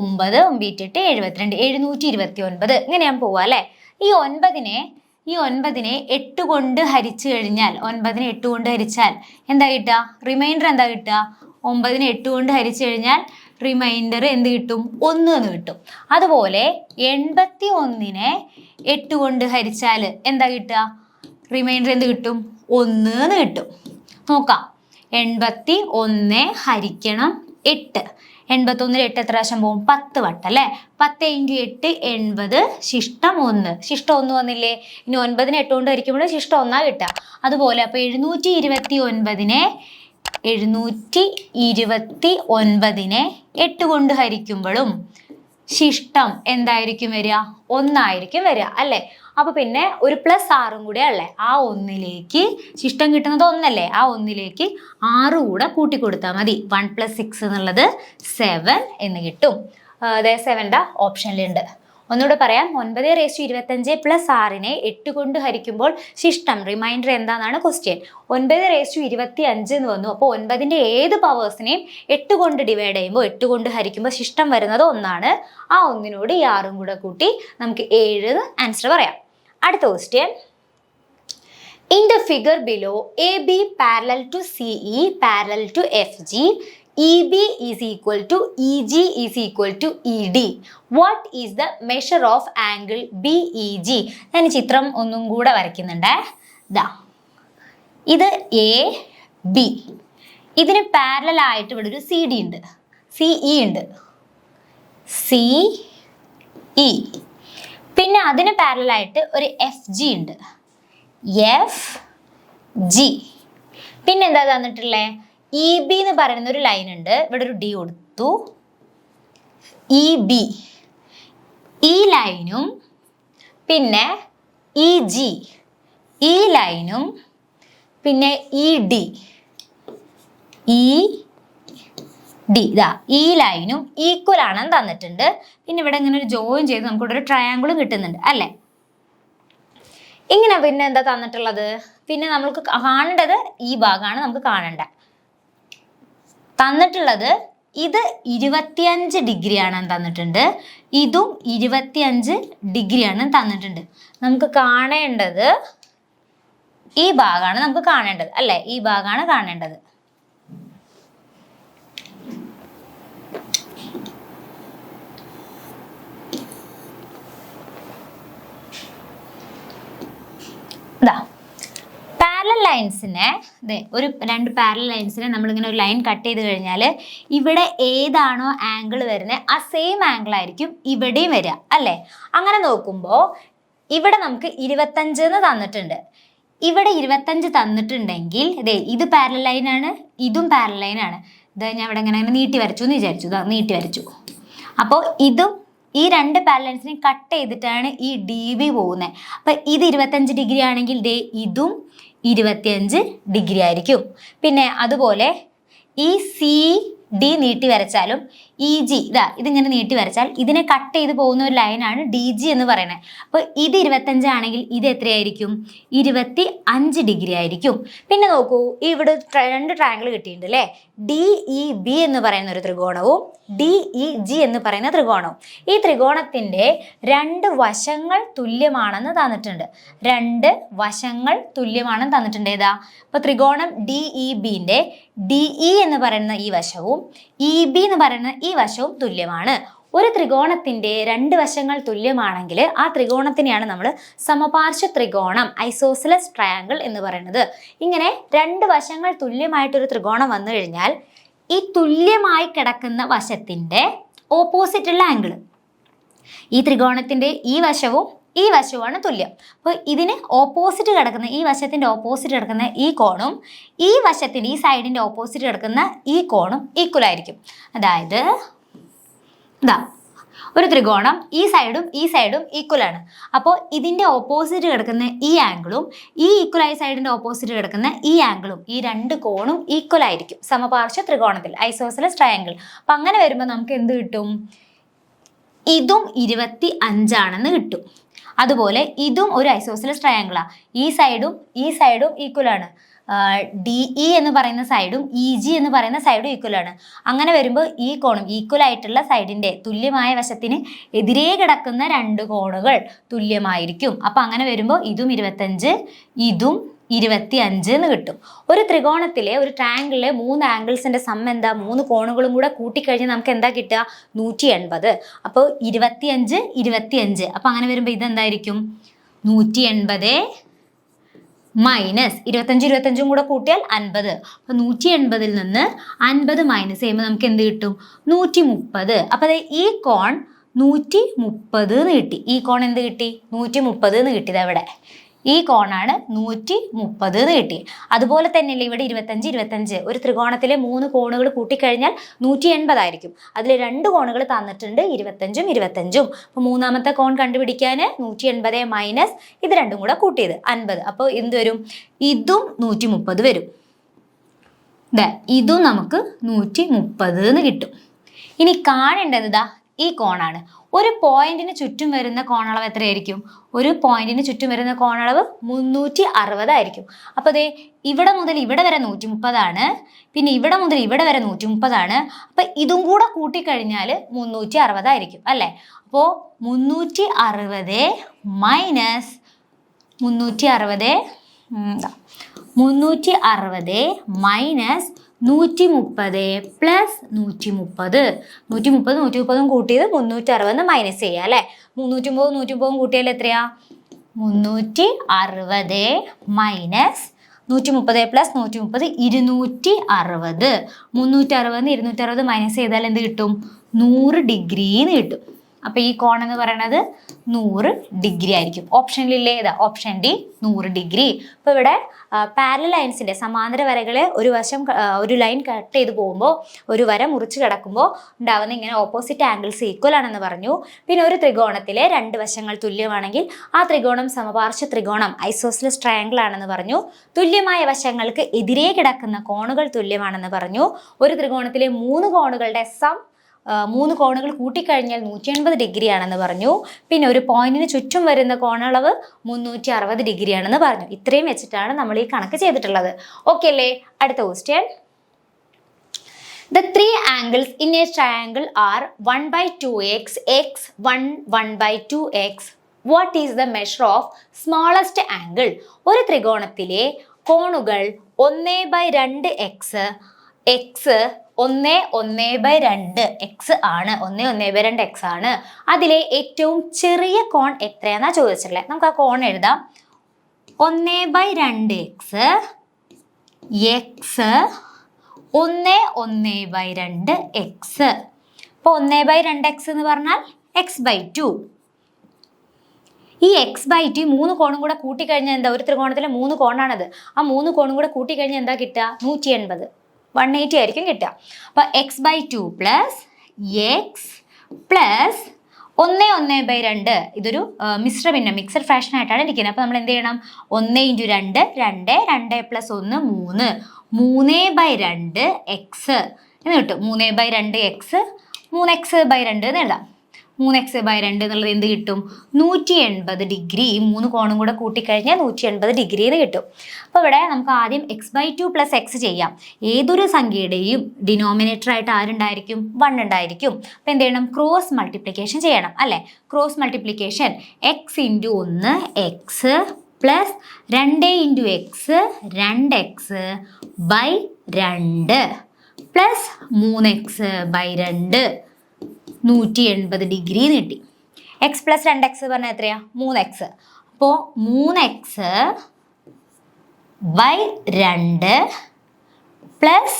Speaker 1: 9 9 8 72 729. ഇങ്ങനെയാണ് പോവുക അല്ലേ. ഈ 9നെ 8 കൊണ്ട് ഹരിച്ചു കഴിഞ്ഞാൽ 9നെ 8 കൊണ്ട് ഹരിച്ചാൽ എന്താ കിട്ടുക? റിമൈൻഡർ എന്താ കിട്ടുക? 9നെ 8 കൊണ്ട് ഹരിച്ചു കഴിഞ്ഞാൽ റിമൈൻഡർ എന്ത് കിട്ടും? 1 എന്ന് കിട്ടും. അതുപോലെ 81നെ 8 കൊണ്ട് ഹരിച്ചാൽ എന്താ കിട്ടുക? റിമൈൻഡർ എന്ത് കിട്ടും? 1 എന്ന് കിട്ടും. നോക്കാം. 81 ഹരിക്കണം 8. 81ൽ 8 എത്ര പ്രാവശ്യം പോകും? 10 വട്ടം അല്ലേ. 10 × 8 80, ശിഷ്ടം 1. ശിഷ്ടം 1 വന്നില്ലേ? ഇനി 9നെ 8 കൊണ്ട് ഹരിക്കുമ്പോൾ ശിഷ്ടം 1 കിട്ടുക. അതുപോലെ അപ്പോൾ 729നെ 8 കൊണ്ട് ഹരിക്കുമ്പോഴും ശിഷ്ടം എന്തായിരിക്കും വരിക? 1 ആയിരിക്കും വരിക അല്ലേ. അപ്പൊ പിന്നെ ഒരു +6 കൂടെ അല്ലേ. ആ 1ലേക്ക് ശിഷ്ടം കിട്ടുന്നത് 1 അല്ലേ. ആ 1ലേക്ക് 6 കൂടെ കൂട്ടി കൊടുത്താൽ മതി. 1 + 6 എന്നുള്ളത് 7 എന്ന് കിട്ടും. 7 ഓപ്ഷനിലുണ്ട്. ഒന്നുകൂടെ പറയാം, 9/25 പ്ലസ് 6നെ 8 കൊണ്ട് ഹരിക്കുമ്പോൾ ശിഷ്ടം റിമൈൻഡർ എന്താണെന്നാണ് ക്വസ്റ്റ്യൻ. 9/25 എന്ന് വന്നു. അപ്പോൾ 9ന്റെ ഏത് പവേഴ്സിനെയും 8 കൊണ്ട് ഡിവൈഡ് ചെയ്യുമ്പോൾ 8 കൊണ്ട് ഹരിക്കുമ്പോൾ ശിഷ്ടം വരുന്നത് 1 ആ 1നോട് ഈ 6ഉം കൂടെ കൂട്ടി നമുക്ക് 7 ആൻസർ പറയാം. അടുത്ത question. In the figure below, AB parallel to CE parallel to FG, EB is equal to EG is equal to ED. What is the measure of angle BEG? ഞാൻ ചിത്രം ഒന്നും കൂടെ വരയ്ക്കുന്നുണ്ട്. ദാ ഇത് AB, ഇതിന് പാരലൽ ആയിട്ട് ഇവിടെ ഒരു CD ഉണ്ട്, CE ഉണ്ട്, CE. പിന്നെ അതിന് പാരലൽ ആയിട്ട് ഒരു FG ഉണ്ട്, FG. പിന്നെ എന്താ തന്നിട്ടുള്ളത്? EB എന്ന് പറയുന്ന ഒരു ലൈൻ ഉണ്ട്, ഇവിടെ ഒരു D കൊടുത്തു, EB. ഈ ലൈനും പിന്നെ EG, ഈ ലൈനും പിന്നെ ED, ഇതാ ഈ ലൈനും ഈക്വൽ ആണെന്ന് തന്നിട്ടുണ്ട്. പിന്നെ ഇവിടെ ഇങ്ങനെ ഒരു ജോയിൻ ചെയ്ത് നമുക്കിവിടെ ഒരു ട്രയാങ്കിളും കിട്ടുന്നുണ്ട് അല്ലേ. ഇങ്ങനെ പിന്നെ എന്താ തന്നിട്ടുള്ളത്? പിന്നെ നമുക്ക് കാണേണ്ടത് ഈ ഭാഗമാണ് നമുക്ക് കാണേണ്ടത്. തന്നിട്ടുള്ളത് ഇത് 25 ഡിഗ്രിയാണ് തന്നിട്ടുണ്ട്, ഇതും 25 ഡിഗ്രിയാണ് തന്നിട്ടുണ്ട്. നമുക്ക് കാണേണ്ടത് ഈ ഭാഗമാണ് നമുക്ക് കാണേണ്ടത് അല്ലേ, ഈ ഭാഗമാണ് കാണേണ്ടത്. പാരലൽ ലൈൻസിനെ ഒരു 2 പാരലൽ ലൈൻസിനെ നമ്മളിങ്ങനെ ഒരു ലൈൻ കട്ട് ചെയ്ത് കഴിഞ്ഞാൽ ഇവിടെ ഏതാണോ ആംഗിൾ വരുന്നത് ആ സെയിം ആംഗിൾ ആയിരിക്കും ഇവിടെയും വരിക അല്ലേ. അങ്ങനെ നോക്കുമ്പോൾ ഇവിടെ നമുക്ക് 25 എന്ന് തന്നിട്ടുണ്ട്, ഇവിടെ 25 തന്നിട്ടുണ്ടെങ്കിൽ ഇത് പാരലൽ ലൈനാണ്, ഇതും പാരലൽ ലൈനാണ്. ഇത് ഞാൻ ഇവിടെ ഇങ്ങനെ നീട്ടി വരച്ചു എന്ന് വിചാരിച്ചു, നീട്ടി വരച്ചു. അപ്പോൾ ഇതും ഈ 2 പാരലൽ ലൈൻസിനെ കട്ട് ചെയ്തിട്ടാണ് ഈ DB പോകുന്നത്. അപ്പം ഇത് 25 ഡിഗ്രി ആണെങ്കിൽ ഇതും 25 ഡിഗ്രി ആയിരിക്കും. പിന്നെ അതുപോലെ ഈ CD നീട്ടി വരച്ചാലും EG ഇതിങ്ങനെ നീട്ടി വരച്ചാൽ ഇതിനെ കട്ട് ചെയ്ത് പോകുന്ന ഒരു ലൈനാണ് DG എന്ന് പറയുന്നത്. അപ്പോൾ ഇത് 25 ആണെങ്കിൽ ഇത് എത്രയായിരിക്കും? 25 ഡിഗ്രി ആയിരിക്കും. പിന്നെ നോക്കൂ, ഇവിടെ 2 ട്രയാങ്കിൾ കിട്ടിയിട്ടുണ്ട് അല്ലേ. DEB എന്ന് പറയുന്ന ഒരു ത്രികോണവും DEG എന്ന് പറയുന്ന ത്രികോണവും. ഈ ത്രികോണത്തിൻ്റെ 2 വശങ്ങൾ തുല്യമാണെന്ന് തന്നിട്ടുണ്ട്, 2 വശങ്ങൾ തുല്യമാണെന്ന് തന്നിട്ടുണ്ട്. ഏതാ? അപ്പോൾ ത്രികോണം DEBന്റെ DE എന്ന് പറയുന്ന ഈ വശവും EB എന്ന് പറയുന്ന ഈ വശവും തുല്യമാണ്. ഒരു ത്രികോണത്തിന്റെ 2 വശങ്ങൾ തുല്യമാണെങ്കിൽ ആ ത്രികോണത്തിനെയാണ് നമ്മൾ സമപാർശ്വ ത്രികോണം, ഐസോസെലസ് ട്രയാങ്കിൾ എന്ന് പറയുന്നത്. ഇങ്ങനെ 2 വശങ്ങൾ തുല്യമായിട്ടൊരു ത്രികോണം വന്നു കഴിഞ്ഞാൽ ഈ തുല്യമായി കിടക്കുന്ന വശത്തിന്റെ ഓപ്പോസിറ്റ് ഉള്ള ആംഗിൾ, ഈ ത്രികോണത്തിന്റെ ഈ വശവും ഈ വശവുമാണ് തുല്യം. അപ്പോൾ ഇതിന് ഓപ്പോസിറ്റ് കിടക്കുന്ന ഈ വശത്തിന്റെ ഓപ്പോസിറ്റ് കിടക്കുന്ന ഈ കോണും ഈ വശത്തിന്റെ ഈ സൈഡിന്റെ ഓപ്പോസിറ്റ് കിടക്കുന്ന ഈ കോണും ഈക്വൽ ആയിരിക്കും. അതായത് ഒരു ത്രികോണം ഈ സൈഡും ഈക്വൽ ആണ്. അപ്പോൾ ഇതിന്റെ ഓപ്പോസിറ്റ് കിടക്കുന്ന ഈ ആംഗിളും ഈ ഈക്വലായ സൈഡിന്റെ ഓപ്പോസിറ്റ് കിടക്കുന്ന ഈ ആംഗിളും, ഈ 2 കോണും ഈക്വൽ ആയിരിക്കും സമപാർശ്വ ത്രികോണത്തിൽ, ഐസോസെലസ് ട്രയാങ്കിൾ. അപ്പം അങ്ങനെ വരുമ്പോൾ നമുക്ക് എന്ത് കിട്ടും? ഇതും 25 ആണെന്ന് കിട്ടും. അതുപോലെ ഇതും ഒരു ഐസോസെലസ് ട്രയാങ്കിളാണ്, ഈ സൈഡും ഈക്വൽ ആണ്. DE എന്ന് പറയുന്ന സൈഡും EG എന്ന് പറയുന്ന സൈഡും ഈക്വൽ ആണ്. അങ്ങനെ വരുമ്പോൾ ഈ കോണും ഈക്വൽ ആയിട്ടുള്ള സൈഡിന്റെ തുല്യമായ വശത്തിന് എതിരെ കിടക്കുന്ന 2 കോണുകൾ തുല്യമായിരിക്കും. അപ്പം അങ്ങനെ വരുമ്പോൾ ഇതും 25 ഇതും 25 എന്ന് കിട്ടും. ഒരു ത്രികോണത്തിലെ ഒരു ട്രയാങ്കിളിലെ 3 ആംഗിൾസിന്റെ സം എന്താ? 3 കോണുകളും കൂടെ കൂട്ടിക്കഴിഞ്ഞാൽ നമുക്ക് എന്താ കിട്ടുക? 180. അപ്പോൾ 25 അപ്പം അങ്ങനെ വരുമ്പോൾ ഇതെന്തായിരിക്കും? 180 മൈനസ് 25 കൂടെ കൂട്ടിയാൽ 50. അപ്പോൾ 180-ൽ നിന്ന് 50 മൈനസ് ചെയ്യുമ്പോൾ നമുക്ക് എന്ത് കിട്ടും? 130. അപ്പോൾ ഈ കോൺ 130 എന്ന് കിട്ടി. ഈ കോൺ എന്ത് കിട്ടി? 130 എന്ന് കിട്ടിയത് അവിടെ. ഈ കോണാണ് 130 എന്ന് കിട്ടി. അതുപോലെ തന്നെയല്ലേ ഇവിടെ 25 ഒരു ത്രികോണത്തിലെ 3 കോണുകൾ കൂട്ടിക്കഴിഞ്ഞാൽ 180 ആയിരിക്കും. അതിൽ 2 കോണുകൾ തന്നിട്ടുണ്ട്, 25. അപ്പോൾ മൂന്നാമത്തെ കോൺ കണ്ടുപിടിക്കാൻ 180 മൈനസ് ഇത് 2 കൂടെ കൂട്ടിയത് 50. അപ്പോൾ എന്ത് വരും? ഇതും 130 വരും. ഇതും നമുക്ക് 130 എന്ന് കിട്ടും. ഇനി കാണേണ്ടത് ഈ കോണാണ്. ഒരു പോയിന്റിന് ചുറ്റും വരുന്ന കോണളവ് എത്രയായിരിക്കും? ഒരു പോയിന്റിന് ചുറ്റും വരുന്ന കോണളവ് 360 ആയിരിക്കും. അപ്പോൾ ദേ ഇവിടെ മുതൽ ഇവിടെ വരെ 130 ആണ്, പിന്നെ ഇവിടെ മുതൽ ഇവിടെ വരെ 130 ആണ്. അപ്പം ഇതും കൂടെ കൂട്ടിക്കഴിഞ്ഞാൽ 360 ആയിരിക്കും അല്ലേ? അപ്പോൾ 360 മൈനസ് 360 മൈനസ് 130 പ്ലസ് 130. 130 കൂട്ടിയത് 360 മൈനസ് ചെയ്യുക അല്ലേ? 330 കൂട്ടിയാൽ എത്രയാ? 360 മൈനസ് 130 പ്ലസ് 130 260. 360 260 മൈനസ് ചെയ്താൽ എന്ത് കിട്ടും? 100 ഡിഗ്രി എന്ന് കിട്ടും. അപ്പോൾ ഈ കോൺ എന്ന് പറയുന്നത് 100 ഡിഗ്രി ആയിരിക്കും. ഓപ്ഷനിലില്ലേ? ഏതാ? Option D 100 degree. അപ്പോൾ ഇവിടെ പാരലൽ ലൈൻസിൻ്റെ സമാന്തര വരകൾ ഒരു വശം ഒരു ലൈൻ കട്ട് ചെയ്ത് പോകുമ്പോൾ ഒരു വര മുറിച്ച് കിടക്കുമ്പോൾ ഉണ്ടാകുന്ന ഇങ്ങനെ ഓപ്പോസിറ്റ് ആംഗിൾസ് ഈക്വൽ ആണെന്ന് പറഞ്ഞു. പിന്നെ ഒരു ത്രികോണത്തിലെ രണ്ട് വശങ്ങൾ തുല്യമാണെങ്കിൽ ആ ത്രികോണം സമപാർശ്വ ത്രികോണം ഐസോസെലസ് ട്രയാങ്കിൾ ആണെന്ന് പറഞ്ഞു. തുല്യമായ വശങ്ങൾക്ക് എതിരെ കിടക്കുന്ന കോണുകൾ തുല്യമാണെന്ന് പറഞ്ഞു. ഒരു ത്രികോണത്തിലെ മൂന്ന് കോണുകളുടെ സം 3 കോണുകൾ കൂട്ടിക്കഴിഞ്ഞാൽ 180 ഡിഗ്രി ആണെന്ന് പറഞ്ഞു. പിന്നെ ഒരു പോയിന്റിന് ചുറ്റും വരുന്ന കോണളവ് 360 ഡിഗ്രി ആണെന്ന് പറഞ്ഞു. ഇത്രയും വെച്ചിട്ടാണ് നമ്മൾ ഈ കണക്ക് ചെയ്തിട്ടുള്ളത്. ഓക്കെ അല്ലേ? അടുത്ത question. The three angles in a triangle are 1/2x, x, 1/2x. What is the measure of smallest angle? ഒരു ത്രികോണത്തിലെ കോണുകൾ 1/2x, x 1/2 x ആണ്. 1/2 x ആണ്. അതിലെ ഏറ്റവും ചെറിയ കോൺ എത്രയാണെന്നാ ചോദിച്ചിട്ടുള്ളത്. നമുക്ക് ആ കോൺ എഴുതാം. 1/2x, x 1/2x. അപ്പോൾ 1/2x എന്ന് പറഞ്ഞാൽ x/2. ഈ x/2 3 കോണും കൂടെ കൂട്ടിക്കഴിഞ്ഞാൽ എന്താ? ഒരു ത്രികോണത്തിലെ 3 കോണാണത്. ആ 3 കോണും കൂടെ കൂട്ടിക്കഴിഞ്ഞാൽ എന്താ കിട്ടുക? 180, 180 ആയിരിക്കും കിട്ടുക. അപ്പോൾ x/2 പ്ലസ് എക്സ് പ്ലസ് 1/2. ഇതൊരു മിശ്രഭിന്നം, മിക്സഡ് ഫാഷൻ ആയിട്ടാണ് ഇരിക്കുന്നത്. അപ്പോൾ നമ്മൾ എന്ത് ചെയ്യണം? 1 × 2 2 2 പ്ലസ് 1 3 3/2 എക്സ് എന്ന് കിട്ടും. 3/2 എക്സ് 3x/2 എന്ന് എഴുതാം. 3x/2 എന്നുള്ളത് എന്ത് കിട്ടും? 180 ഡിഗ്രി. 3 കോണും കൂടെ കൂട്ടിക്കഴിഞ്ഞാൽ 180 ഡിഗ്രി എന്ന് കിട്ടും. അപ്പോൾ ഇവിടെ നമുക്ക് ആദ്യം x/2 പ്ലസ് എക്സ് ചെയ്യാം. ഏതൊരു സംഖ്യയുടെയും ഡിനോമിനേറ്റർ ആയിട്ട് ആരുണ്ടായിരിക്കും? 1 ഉണ്ടായിരിക്കും. അപ്പോൾ എന്ത് ചെയ്യണം? ക്രോസ് മൾട്ടിപ്ലിക്കേഷൻ ചെയ്യണം അല്ലേ? Cross multiplication x × 1 X plus 2 × x 2x/2 plus 3x/2 180 degree കിട്ടി. എക്സ് പ്ലസ് 2x പറഞ്ഞാൽ എത്രയാ? 3x. അപ്പോൾ 3x/2 പ്ലസ്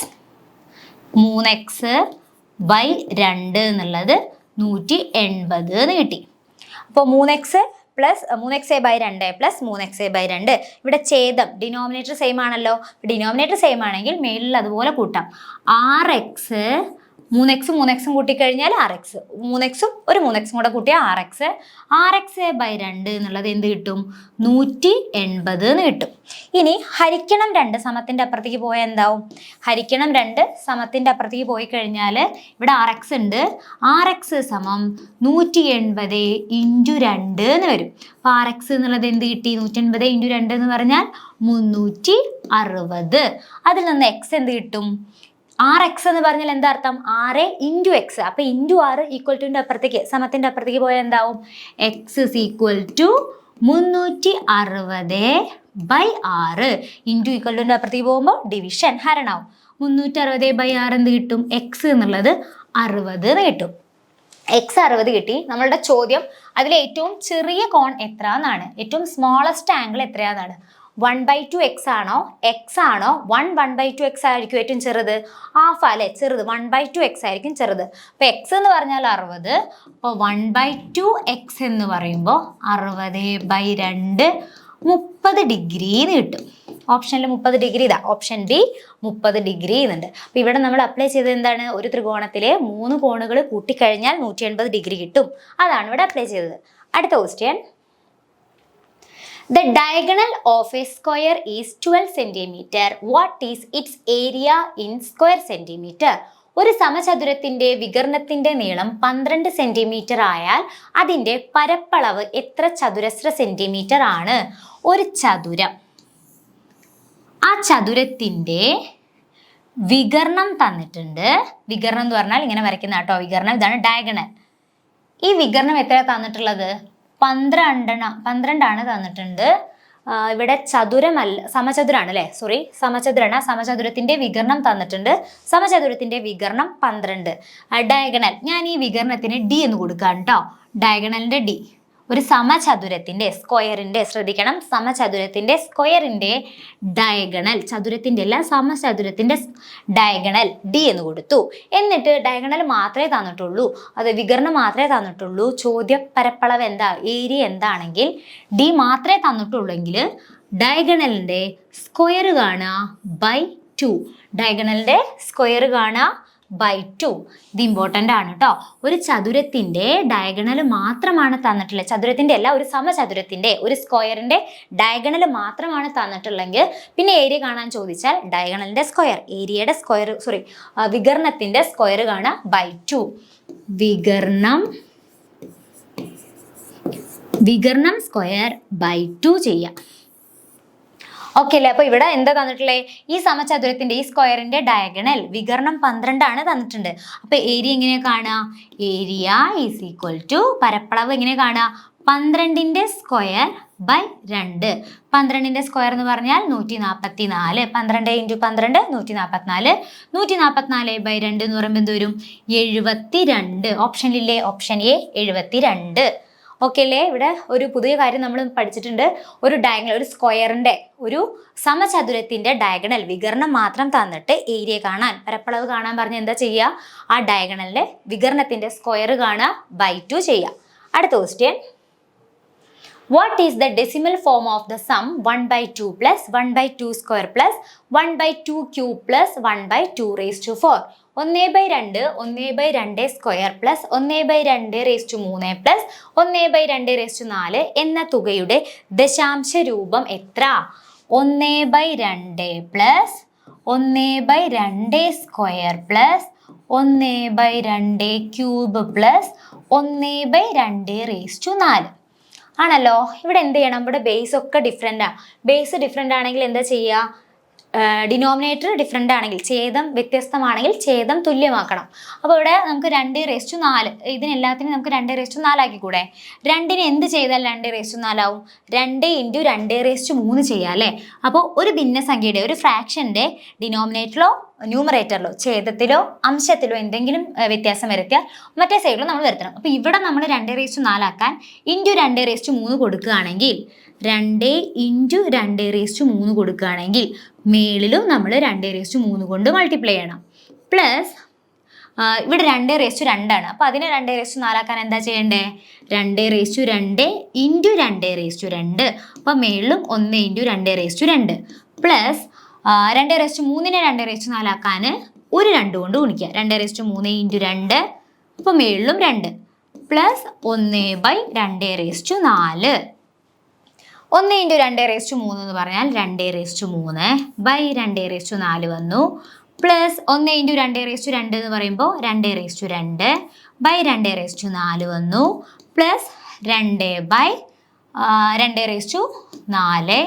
Speaker 1: 3x/2 എന്നുള്ളത് 180 എന്ന് കിട്ടി. അപ്പോൾ 3x/2 പ്ലസ് 3x/2. ഇവിടെ ഛേദം ഡിനോമിനേറ്റർ സെയിം ആണല്ലോ. ഡിനോമിനേറ്റർ സെയിം ആണെങ്കിൽ മേലിൽ അതുപോലെ കൂട്ടാം. 6x 3x കൂട്ടിക്കഴിഞ്ഞാൽ 6x, 3xും ഒരു 3x കൂടെ കൂട്ടിയാൽ 6x. 6x/2 എന്നുള്ളത് എന്ത് കിട്ടും? 180 എന്ന് കിട്ടും. ഇനി ഹരിക്കണം 2 സമത്തിൻ്റെ അപ്പുറത്തേക്ക് പോയാൽ എന്താവും? ഹരിക്കണം 2 സമത്തിൻ്റെ അപ്പുറത്തേക്ക് പോയി കഴിഞ്ഞാൽ ഇവിടെ 6x ഉണ്ട്. 6x = 180 × 2 എന്ന് വരും. അപ്പോൾ 6x എന്നുള്ളത് എന്ത് കിട്ടി? 180 × 2 എന്ന് പറഞ്ഞാൽ 360. അതിൽ നിന്ന് x എന്ത് കിട്ടും? 6x എന്ന് പറഞ്ഞാൽ എന്താ അർത്ഥം? 6 × x. അപ്പോൾ × 6 = അപ്പുറത്തേക്ക് സമത്തിൻ്റെ അപ്പുറത്തേക്ക് പോയാൽ എന്താവും? x = 360/6. ഇൻറ്റു = അപ്പുറത്തേക്ക് പോകുമ്പോൾ ഡിവിഷൻ ഹരണാവും. 360/6 എന്ത് കിട്ടും? x എന്നുള്ളത് 60 എന്ന് കിട്ടും. x 60 കിട്ടി. നമ്മളുടെ ചോദ്യം അതിലെ ഏറ്റവും ചെറിയ കോൺ എത്ര എന്നാണ്? ഏറ്റവും സ്മോളസ്റ്റ് ആംഗിൾ എത്രയാണെന്നാണ്. 1/2x ആണോ x ആണോ? 1/2x ആയിരിക്കും ഏറ്റവും ചെറുത്. ഹാഫ് അല്ലേ? ചെറുത് 1/2x ആയിരിക്കും ചെറുത്. അപ്പോൾ x എന്ന് പറഞ്ഞാൽ 60. അപ്പോൾ 1/2x എന്ന് പറയുമ്പോൾ 60/2 30 ഡിഗ്രി എന്ന് കിട്ടും. ഓപ്ഷനിൽ 30 ഡിഗ്രി ഇതാ. ഓപ്ഷൻ ഡി 30 ഡിഗ്രി എന്നുണ്ട്. അപ്പോൾ ഇവിടെ നമ്മൾ അപ്ലൈ ചെയ്തത് എന്താണ്? ഒരു ത്രികോണത്തിലെ 3 കോണുകൾ കൂട്ടിക്കഴിഞ്ഞാൽ 180 ഡിഗ്രി കിട്ടും. അതാണ് ഇവിടെ അപ്ലൈ ചെയ്തത്. അടുത്ത question. The diagonal of a square is 12 cm. What is its area in square centimeter? ഒരു സമചതുരത്തിന്റെ വികർണത്തിന്റെ നീളം 12 സെന്റിമീറ്റർ ആയാൽ അതിന്റെ പരപ്പളവ് എത്ര ചതുരശ്ര സെന്റിമീറ്റർ ആണ്? ഒരു ചതുരം, ആ ചതുരത്തിന്റെ വികർണം തന്നിട്ടുണ്ട്. വികർണം എന്ന് പറഞ്ഞാൽ ഇങ്ങനെ വരയ്ക്കുന്ന കേട്ടോ വികർണം. ഇതാണ് ഡയഗണൽ. ഈ വികർണം എത്ര തന്നിട്ടുള്ളത്? 12 തന്നിട്ടുണ്ട്. ഇവിടെ ചതുരമല്ല, സമചതുരാണ് അല്ലേ, സോറി സമചതുരാണ്. സമചതുരത്തിന്റെ വികർണം തന്നിട്ടുണ്ട്. സമചതുരത്തിന്റെ വികർണം 12. ഡയഗണൽ, ഞാൻ ഈ വികർണത്തിന് ഡി എന്ന് കൊടുക്കാം കേട്ടോ. ഡയഗണലിന്റെ ഡി. ഒരു സമചതുരത്തിന്റെ സ്ക്വയറിന്റെ, ശ്രദ്ധിക്കണം, സമചതുരത്തിന്റെ സ്ക്വയറിന്റെ ഡയഗണൽ, ചതുരത്തിന്റെ അല്ല സമചതുരത്തിന്റെ ഡയഗണൽ ഡി എന്ന് കൊടുത്തു. എന്നിട്ട് ഡയഗണൽ മാത്രമേ തന്നിട്ടുള്ളൂ, അത് വികർണം മാത്രമേ തന്നിട്ടുള്ളൂ. ചോദ്യം പരപ്പളവ് എന്താ, ഏരിയ എന്താണെങ്കിൽ ഡി മാത്രമേ തന്നിട്ടുള്ളെങ്കിൽ ഡയഗണലിന്റെ സ്ക്വയർ കാണുക ബൈ 2. ഡയഗണലിന്റെ സ്ക്വയർ കാണുക ബൈ 2. ഇത് ഇമ്പോർട്ടൻ്റ് ആണ് കേട്ടോ. ഒരു ചതുരത്തിന്റെ ഡയഗണൽ മാത്രമാണ് തന്നിട്ടുള്ളത്, ചതുരത്തിന്റെ അല്ല, ഒരു സമചതുരത്തിന്റെ ഒരു സ്ക്വയറിന്റെ ഡയഗണൽ മാത്രമാണ് തന്നിട്ടുള്ളെങ്കിൽ പിന്നെ ഏരിയ കാണാൻ ചോദിച്ചാൽ ഡയഗണലിന്റെ സ്ക്വയർ, ഏരിയയുടെ സ്ക്വയർ, സോറി വികർണത്തിന്റെ സ്ക്വയർ കാണുക ബൈ 2. വികർണം സ്ക്വയർ ബൈ 2 ചെയ്യാം. ഓക്കെ അല്ലേ? അപ്പൊ ഇവിടെ എന്താ തന്നിട്ടുള്ളത്? ഈ സമചതുരത്തിന്റെ ഈ സ്ക്വയറിന്റെ ഡയഗണൽ വികർണം 12 തന്നിട്ടുണ്ട്. അപ്പൊ ഏരിയ എങ്ങനെ കാണുക? ഏരിയ ഈസ് ഈക്വൽ ടു പരപ്പളവ് എങ്ങനെ കാണുക? 12ന്റെ സ്ക്വയർ ബൈ 2. 12ന്റെ സ്ക്വയർ എന്ന് പറഞ്ഞാൽ 144. 12 × 12 144. 144 ബൈ 2 എന്ന് പറയുമ്പോൾ എന്ത് വരും? 72. ഓപ്ഷനിലില്ലേ? Option A 72. ഓക്കെ അല്ലേ? ഇവിടെ ഒരു പുതിയ കാര്യം നമ്മൾ പഠിച്ചിട്ടുണ്ട്. ഒരു ഡയഗണൽ, ഒരു സ്ക്വയറിന്റെ, ഒരു സമചതുരത്തിന്റെ ഡയഗണൽ വികർണം മാത്രം തന്നിട്ട് ഏരിയ കാണാൻ, പരപ്പളവ് കാണാൻ പറഞ്ഞ് എന്താ ചെയ്യുക? ആ ഡയഗണലിന്റെ വികർണത്തിന്റെ സ്ക്വയർ കാണുക ബൈ 2 ചെയ്യുക. അടുത്ത question, what is the decimal form of the sum 1/2 plus 1/2 square plus 1/2 cube plus 1/2 raised to 4? 1/2 1/2 square plus 1/2 raised to 3 plus 1/2 raised to 4 എന്ന തുകയുടെ ദശാംശ രൂപം എത്ര? 1/2 plus 1/2 square plus 1/2 cube plus 1/2 raised to 4 ആണല്ലോ. ഇവിടെ എന്ത് ചെയ്യണം? ഇവിടെ ബേസ് ഒക്കെ ഡിഫറെൻ്റാണ്. ബേസ് ഡിഫറെൻ്റ് ആണെങ്കിൽ എന്താ ചെയ്യുക? ഡിനോമിനേറ്റർ ഡിഫറെൻ്റ് ആണെങ്കിൽ, ഛേദം വ്യത്യസ്തമാണെങ്കിൽ ഛേദം തുല്യമാക്കണം. അപ്പോൾ ഇവിടെ നമുക്ക് 2/4, ഇതിനെല്ലാത്തിനും നമുക്ക് 2/4 ആക്കിക്കൂടെ? 2ന് എന്ത് ചെയ്താൽ 2/4 ആവും? 2 × 2/3 ചെയ്യാം അല്ലേ? അപ്പോൾ ഒരു ഭിന്നസംഖ്യയുടെ, ഒരു ഫ്രാക്ഷൻ്റെ ഡിനോമിനേറ്ററിലോ ന്യൂമറേറ്ററിലോ ഛേദത്തിലോ അംശത്തിലോ എന്തെങ്കിലും വ്യത്യാസം വരുത്തിയാൽ മറ്റേ സൈഡിലോ നമ്മൾ വരുത്തണം. അപ്പോൾ ഇവിടെ നമ്മൾ 2/4 ആക്കാൻ × 2/3 കൊടുക്കുകയാണെങ്കിൽ, 2 × 2/3 കൊടുക്കുകയാണെങ്കിൽ മേളിലും നമ്മൾ 2/3 കൊണ്ട് മൾട്ടിപ്ലൈ ചെയ്യണം. പ്ലസ് ഇവിടെ 2/2 അപ്പോൾ അതിനെ 2/4 ആക്കാൻ എന്താ ചെയ്യണ്ടേ? 2/2 × 2/2. അപ്പോൾ മേളിലും 1 × 2/2 പ്ലസ് 2/3നെ 2/4 ആക്കാൻ ഒരു 2 കൊണ്ട് ഗുണിക്കുക. 2/3 × 2, അപ്പോൾ മേളിലും 2 പ്ലസ് 1/2/4. 1 × 2/3 എന്ന് പറഞ്ഞാൽ 2/3 ബൈ 2/4 വന്നു. പ്ലസ് 1 × 2/2 എന്ന് പറയുമ്പോൾ 2/2 ബൈ 2/4 വന്നു. പ്ലസ് 2/2/4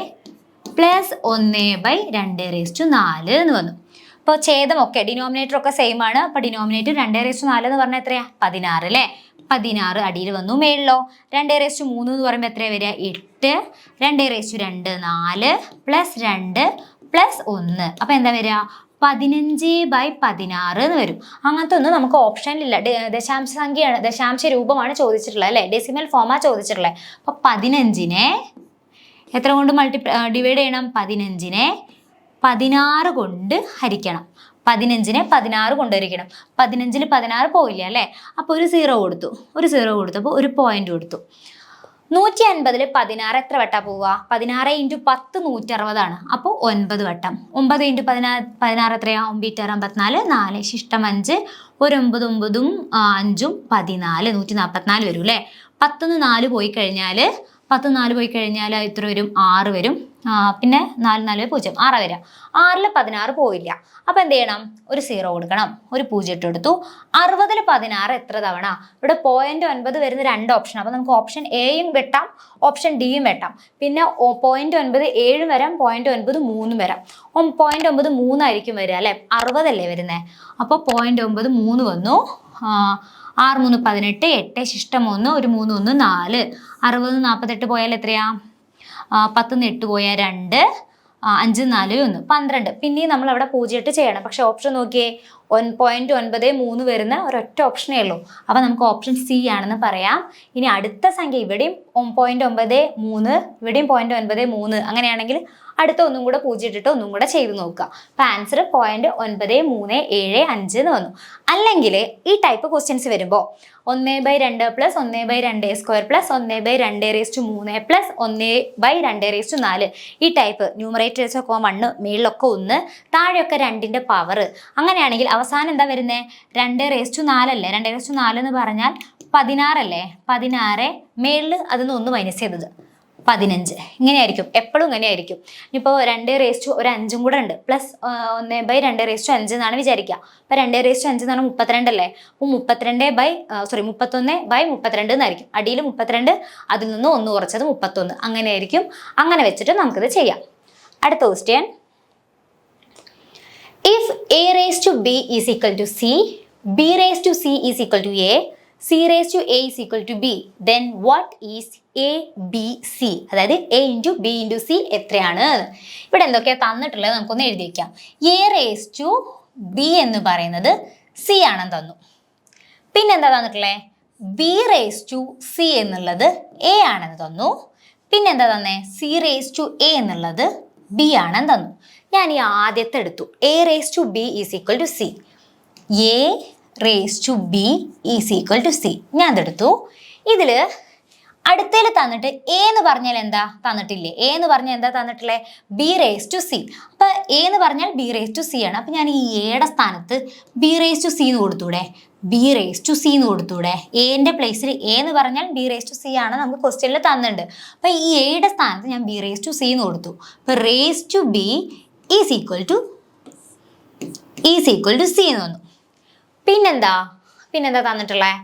Speaker 1: പ്ലസ് 1/2/4 എന്ന് വന്നു. അപ്പോൾ ഛേദമൊക്കെ ഡിനോമിനേറ്റർ ഒക്കെ സെയിം ആണ്. അപ്പോൾ ഡിനോമിനേറ്റർ 2/4 എന്ന് പറഞ്ഞാൽ എത്രയാ? 16 അല്ലേ? 16 അടിയിൽ വന്നു. മേളിലോ 2/3 എന്ന് പറയുമ്പോൾ എത്രയാണ് വരിക? 8. 2/2 4 പ്ലസ് 2 പ്ലസ് 1, അപ്പോൾ എന്താ വരിക? 15/16 എന്ന് വരും. അങ്ങനത്തെ ഒന്നും നമുക്ക് ഓപ്ഷനിലില്ല. ദശാംശ സംഖ്യയാണ്, ദശാംശ രൂപമാണ് ചോദിച്ചിട്ടുള്ളത് അല്ലേ? ഡെസിമൽ ഫോമാണ് ചോദിച്ചിട്ടുള്ളത്. അപ്പോൾ 15നെ എത്ര കൊണ്ട് ഡിവൈഡ് ചെയ്യണം? 15നെ 16 കൊണ്ട് ഹരിക്കണം. 15നെ 16 കൊണ്ട് ഹരിക്കണം. 15ൽ 16 പോയില്ല അല്ലേ? അപ്പോൾ ഒരു 0 കൊടുത്തു. അപ്പോൾ ഒരു പോയിന്റ് കൊടുത്തു. 150ൽ 16 എത്ര വട്ടം പോവുക? 16 × 10 160 അപ്പോൾ 9 വട്ടം. 9 × 16 എത്രയാ? 9 × 54 4 ശിഷ്ടം 5 ഒരു 9 9 5 14 144 വരും അല്ലേ? 10 4 പോയി കഴിഞ്ഞാൽ എത്ര വരും? 6 വരും. പിന്നെ 4 4 0 6 വരിക. 6 16 പോയില്ല. അപ്പോൾ എന്ത് ചെയ്യണം? ഒരു 0 കൊടുക്കണം, ഒരു 0 ഇട്ട് കൊടുത്തു. 60 16 എത്ര തവണ? ഇവിടെ 0.9 വരുന്ന 2 ഓപ്ഷൻ. അപ്പോൾ നമുക്ക് ഓപ്ഷൻ എയും വെട്ടാം, ഓപ്ഷൻ ഡിയും വെട്ടാം. പിന്നെ 0.9 7 വരാം, 0.9 3 വരാം. 0.9 3 ആയിരിക്കും വരിക അല്ലേ? 60 അല്ലേ വരുന്നത്? അപ്പോൾ 0.9 3 വന്നു. 6 3 18, 8 ശിഷ്ടം 1, ഒരു 3 1 4. 60 48 പോയാൽ എത്രയാ? 10 8 പോയാൽ 2, 5 4 1 12. പിന്നെയും നമ്മൾ അവിടെ 0 ചെയ്യണം. പക്ഷെ ഓപ്ഷൻ നോക്കിയേ, 1.93 വരുന്ന ഒരൊറ്റ ഓപ്ഷനേ ഉള്ളൂ. അപ്പോൾ നമുക്ക് ഓപ്ഷൻ സി ആണെന്ന് പറയാം. ഇനി അടുത്ത സംഖ്യ ഇവിടെയും 0.93, ഇവിടെയും 0.93. അങ്ങനെയാണെങ്കിൽ അടുത്ത ഒന്നും കൂടെ 0 ഇട്ടിട്ട് ഒന്നും കൂടെ ചെയ്ത് നോക്കുക. അപ്പോൾ ആൻസർ 0.9375 എന്ന് വന്നു. അല്ലെങ്കിൽ ഈ ടൈപ്പ് ക്വസ്റ്റ്യൻസ് വരുമ്പോൾ 1/2 പ്ലസ് 1/2 സ്ക്വയർ പ്ലസ് 1/2 പ്ലസ് 1/2 ഈ ടൈപ്പ് ന്യൂമറേറ്റേഴ്സൊക്കെ 1, മേളിലൊക്കെ 1, താഴെയൊക്കെ 2ന്റെ പവർ. അങ്ങനെയാണെങ്കിൽ അവസാനം എന്താ വരുന്നത്? 2/4 അല്ലേ? 2/4 എന്ന് പറഞ്ഞാൽ 16 അല്ലേ? 16 മേളിൽ അതിൽ നിന്ന് 1 മൈനസ് ചെയ്തത് 15. ഇങ്ങനെയായിരിക്കും, എപ്പോഴും ഇങ്ങനെയായിരിക്കും. ഇനിയിപ്പോൾ 2/5 കൂടെ ഉണ്ട്, പ്ലസ് 1/2 എന്നാണ് വിചാരിക്കുക. അപ്പോൾ 2/5 എന്ന് പറഞ്ഞാൽ 32 അല്ലേ? അപ്പോൾ 31/32 എന്നായിരിക്കും. അടിയിൽ 32, അതിൽ നിന്ന് 1 കുറച്ചത് 31. അങ്ങനെയായിരിക്കും. അങ്ങനെ വെച്ചിട്ട് നമുക്കിത് ചെയ്യാം. അടുത്ത question, if a raised to b is equal to c, b raised to c is equal to a, c raised to a is equal to b, then what is a b c? അതായത് a into b into c എത്രയാണ്? ഇവിടെ എന്തൊക്കെയാണ് തന്നിട്ടുള്ളത് നമുക്കൊന്ന് എഴുതി വയ്ക്കാം. a raised to b എന്ന് പറയുന്നത് c ആണെന്ന് തന്നു. പിന്നെന്താ തന്നിട്ടുള്ളത്? b raised to c എന്നുള്ളത് a ആണെന്ന് തന്നു. പിന്നെന്താ തന്നെ? c raised to a എന്നുള്ളത് b ആണെന്ന് തന്നു. ഞാൻ ഈ ആദ്യത്തെ എടുത്തു, a raised to b is equal to c. a raised to b is equal to c. ഞാൻ അതെടുത്തു. ഇതിൽ അടുത്തതിൽ തന്നിട്ട് a എന്ന് പറഞ്ഞാൽ എന്താ തന്നിട്ടില്ലേ? a എന്ന് പറഞ്ഞാൽ എന്താ തന്നിട്ടില്ലേ? b raised to c. അപ്പം a എന്ന് പറഞ്ഞാൽ b raised to c ആണ്. അപ്പം ഞാൻ ഈ എയുടെ സ്ഥാനത്ത് b raised to c എന്ന് കൊടുത്തൂടെ? b raised to c എന്ന് കൊടുത്തൂടെ? എന്റെ പ്ലേസിൽ a എന്ന് പറഞ്ഞാൽ b raised to c ആണ് നമുക്ക് ക്വസ്റ്റ്യനിൽ തന്നിട്ടുണ്ട്. അപ്പം ഈ എയുടെ സ്ഥാനത്ത് ഞാൻ b raised to c എന്ന് കൊടുത്തു. അപ്പം raised to b is equal to c എന്ന് വന്നു. പിന്നെന്താ തന്നിട്ടുള്ളത്?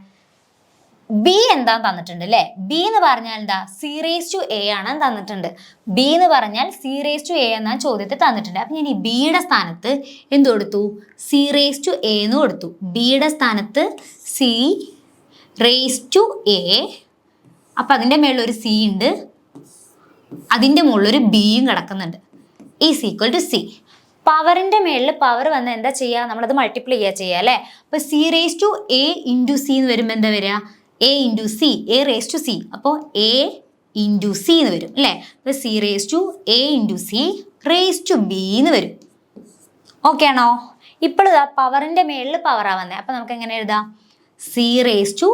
Speaker 1: ബി എന്താ തന്നിട്ടുണ്ട് അല്ലേ? ബി എന്ന് പറഞ്ഞാൽ എന്താ? സി റേസ് ടു എ ആണ് തന്നിട്ടുണ്ട്. ബി എന്ന് പറഞ്ഞാൽ സി റേസ് ടു എ എന്ന ചോദ്യത്തിൽ തന്നിട്ടുണ്ട്. അപ്പം ഞാൻ ഈ ബിയുടെ സ്ഥാനത്ത് എന്ത് കൊടുത്തു? സി റേസ് ടു എ എന്ന് കൊടുത്തു. ബിയുടെ സ്ഥാനത്ത് സി റേസ് ടു എ. അപ്പം അതിൻ്റെ മുകളിലൊരു സി ഉണ്ട്, അതിൻ്റെ മുകളിലൊരു ബിയും കിടക്കുന്നുണ്ട്. Is equal to C. പവറിൻ്റെ മേളിൽ പവർ വന്ന് എന്താ ചെയ്യുക? നമ്മളത് മൾട്ടിപ്ലൈ ചെയ്യുക അല്ലേ? അപ്പോൾ c raise to a into c എന്ന് വരുമ്പോൾ എന്താ വരിക? A into c, a raise to c. അപ്പോൾ എ ഇൻറ്റു സി എന്ന് വരും അല്ലേ? അപ്പോൾ c raise to a into c raise to b എന്ന് വരും. ഓക്കെ ആണോ? ഇപ്പോൾ ഇതാ പവറിൻ്റെ മേളിൽ പവറാണ് വന്നത്. അപ്പോൾ നമുക്ക് എങ്ങനെ എഴുതാം? C raise to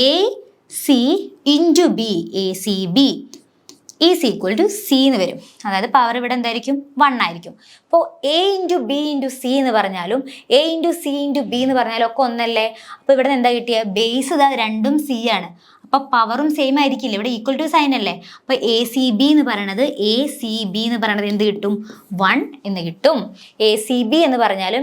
Speaker 1: a c into b, a c b is equal to c എന്ന് വരും. അതായത് പവർ ഇവിടെ എന്തായിരിക്കും? 1 ആയിരിക്കും. അപ്പോൾ a into b into c എന്ന് പറഞ്ഞാലും a into c into b എന്ന് പറഞ്ഞാലും ഒക്കെ ഒന്നല്ലേ? അപ്പോൾ ഇവിടെ എന്താ കിട്ടിയത്? ബേസ് ഇതാ രണ്ടും സി ആണ്. അപ്പോൾ പവറും സെയിം ആയിരിക്കില്ല, ഇവിടെ ഈക്വൽ ടു സൈൻ അല്ലേ? അപ്പോൾ എ സി ബി എന്ന് പറയണത് എന്ത് കിട്ടും? 1 എന്ന് കിട്ടും. എ സി ബി എന്ന് പറഞ്ഞാലും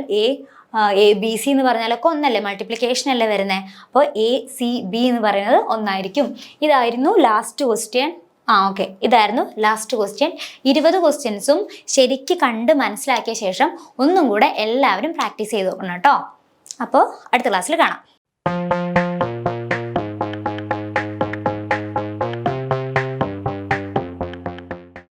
Speaker 1: എ ബി സി എന്ന് പറഞ്ഞാലൊക്കെ ഒന്നല്ലേ? മൾട്ടിപ്ലിക്കേഷൻ അല്ലേ വരുന്നത്? അപ്പോൾ എ സി ബി എന്ന് പറയുന്നത് 1 ആയിരിക്കും. ഇതായിരുന്നു ലാസ്റ്റ് ക്വസ്റ്റ്യൻ. ഓക്കെ, ഇതായിരുന്നു ലാസ്റ്റ് ക്വസ്റ്റ്യൻ. 20 ക്വസ്റ്റ്യൻസും ശരിക്ക് കണ്ട് മനസ്സിലാക്കിയ ശേഷം ഒന്നും കൂടെ എല്ലാവരും പ്രാക്ടീസ് ചെയ്ത് നോക്കണം കേട്ടോ. അപ്പോൾ അടുത്ത ക്ലാസ്സിൽ കാണാം.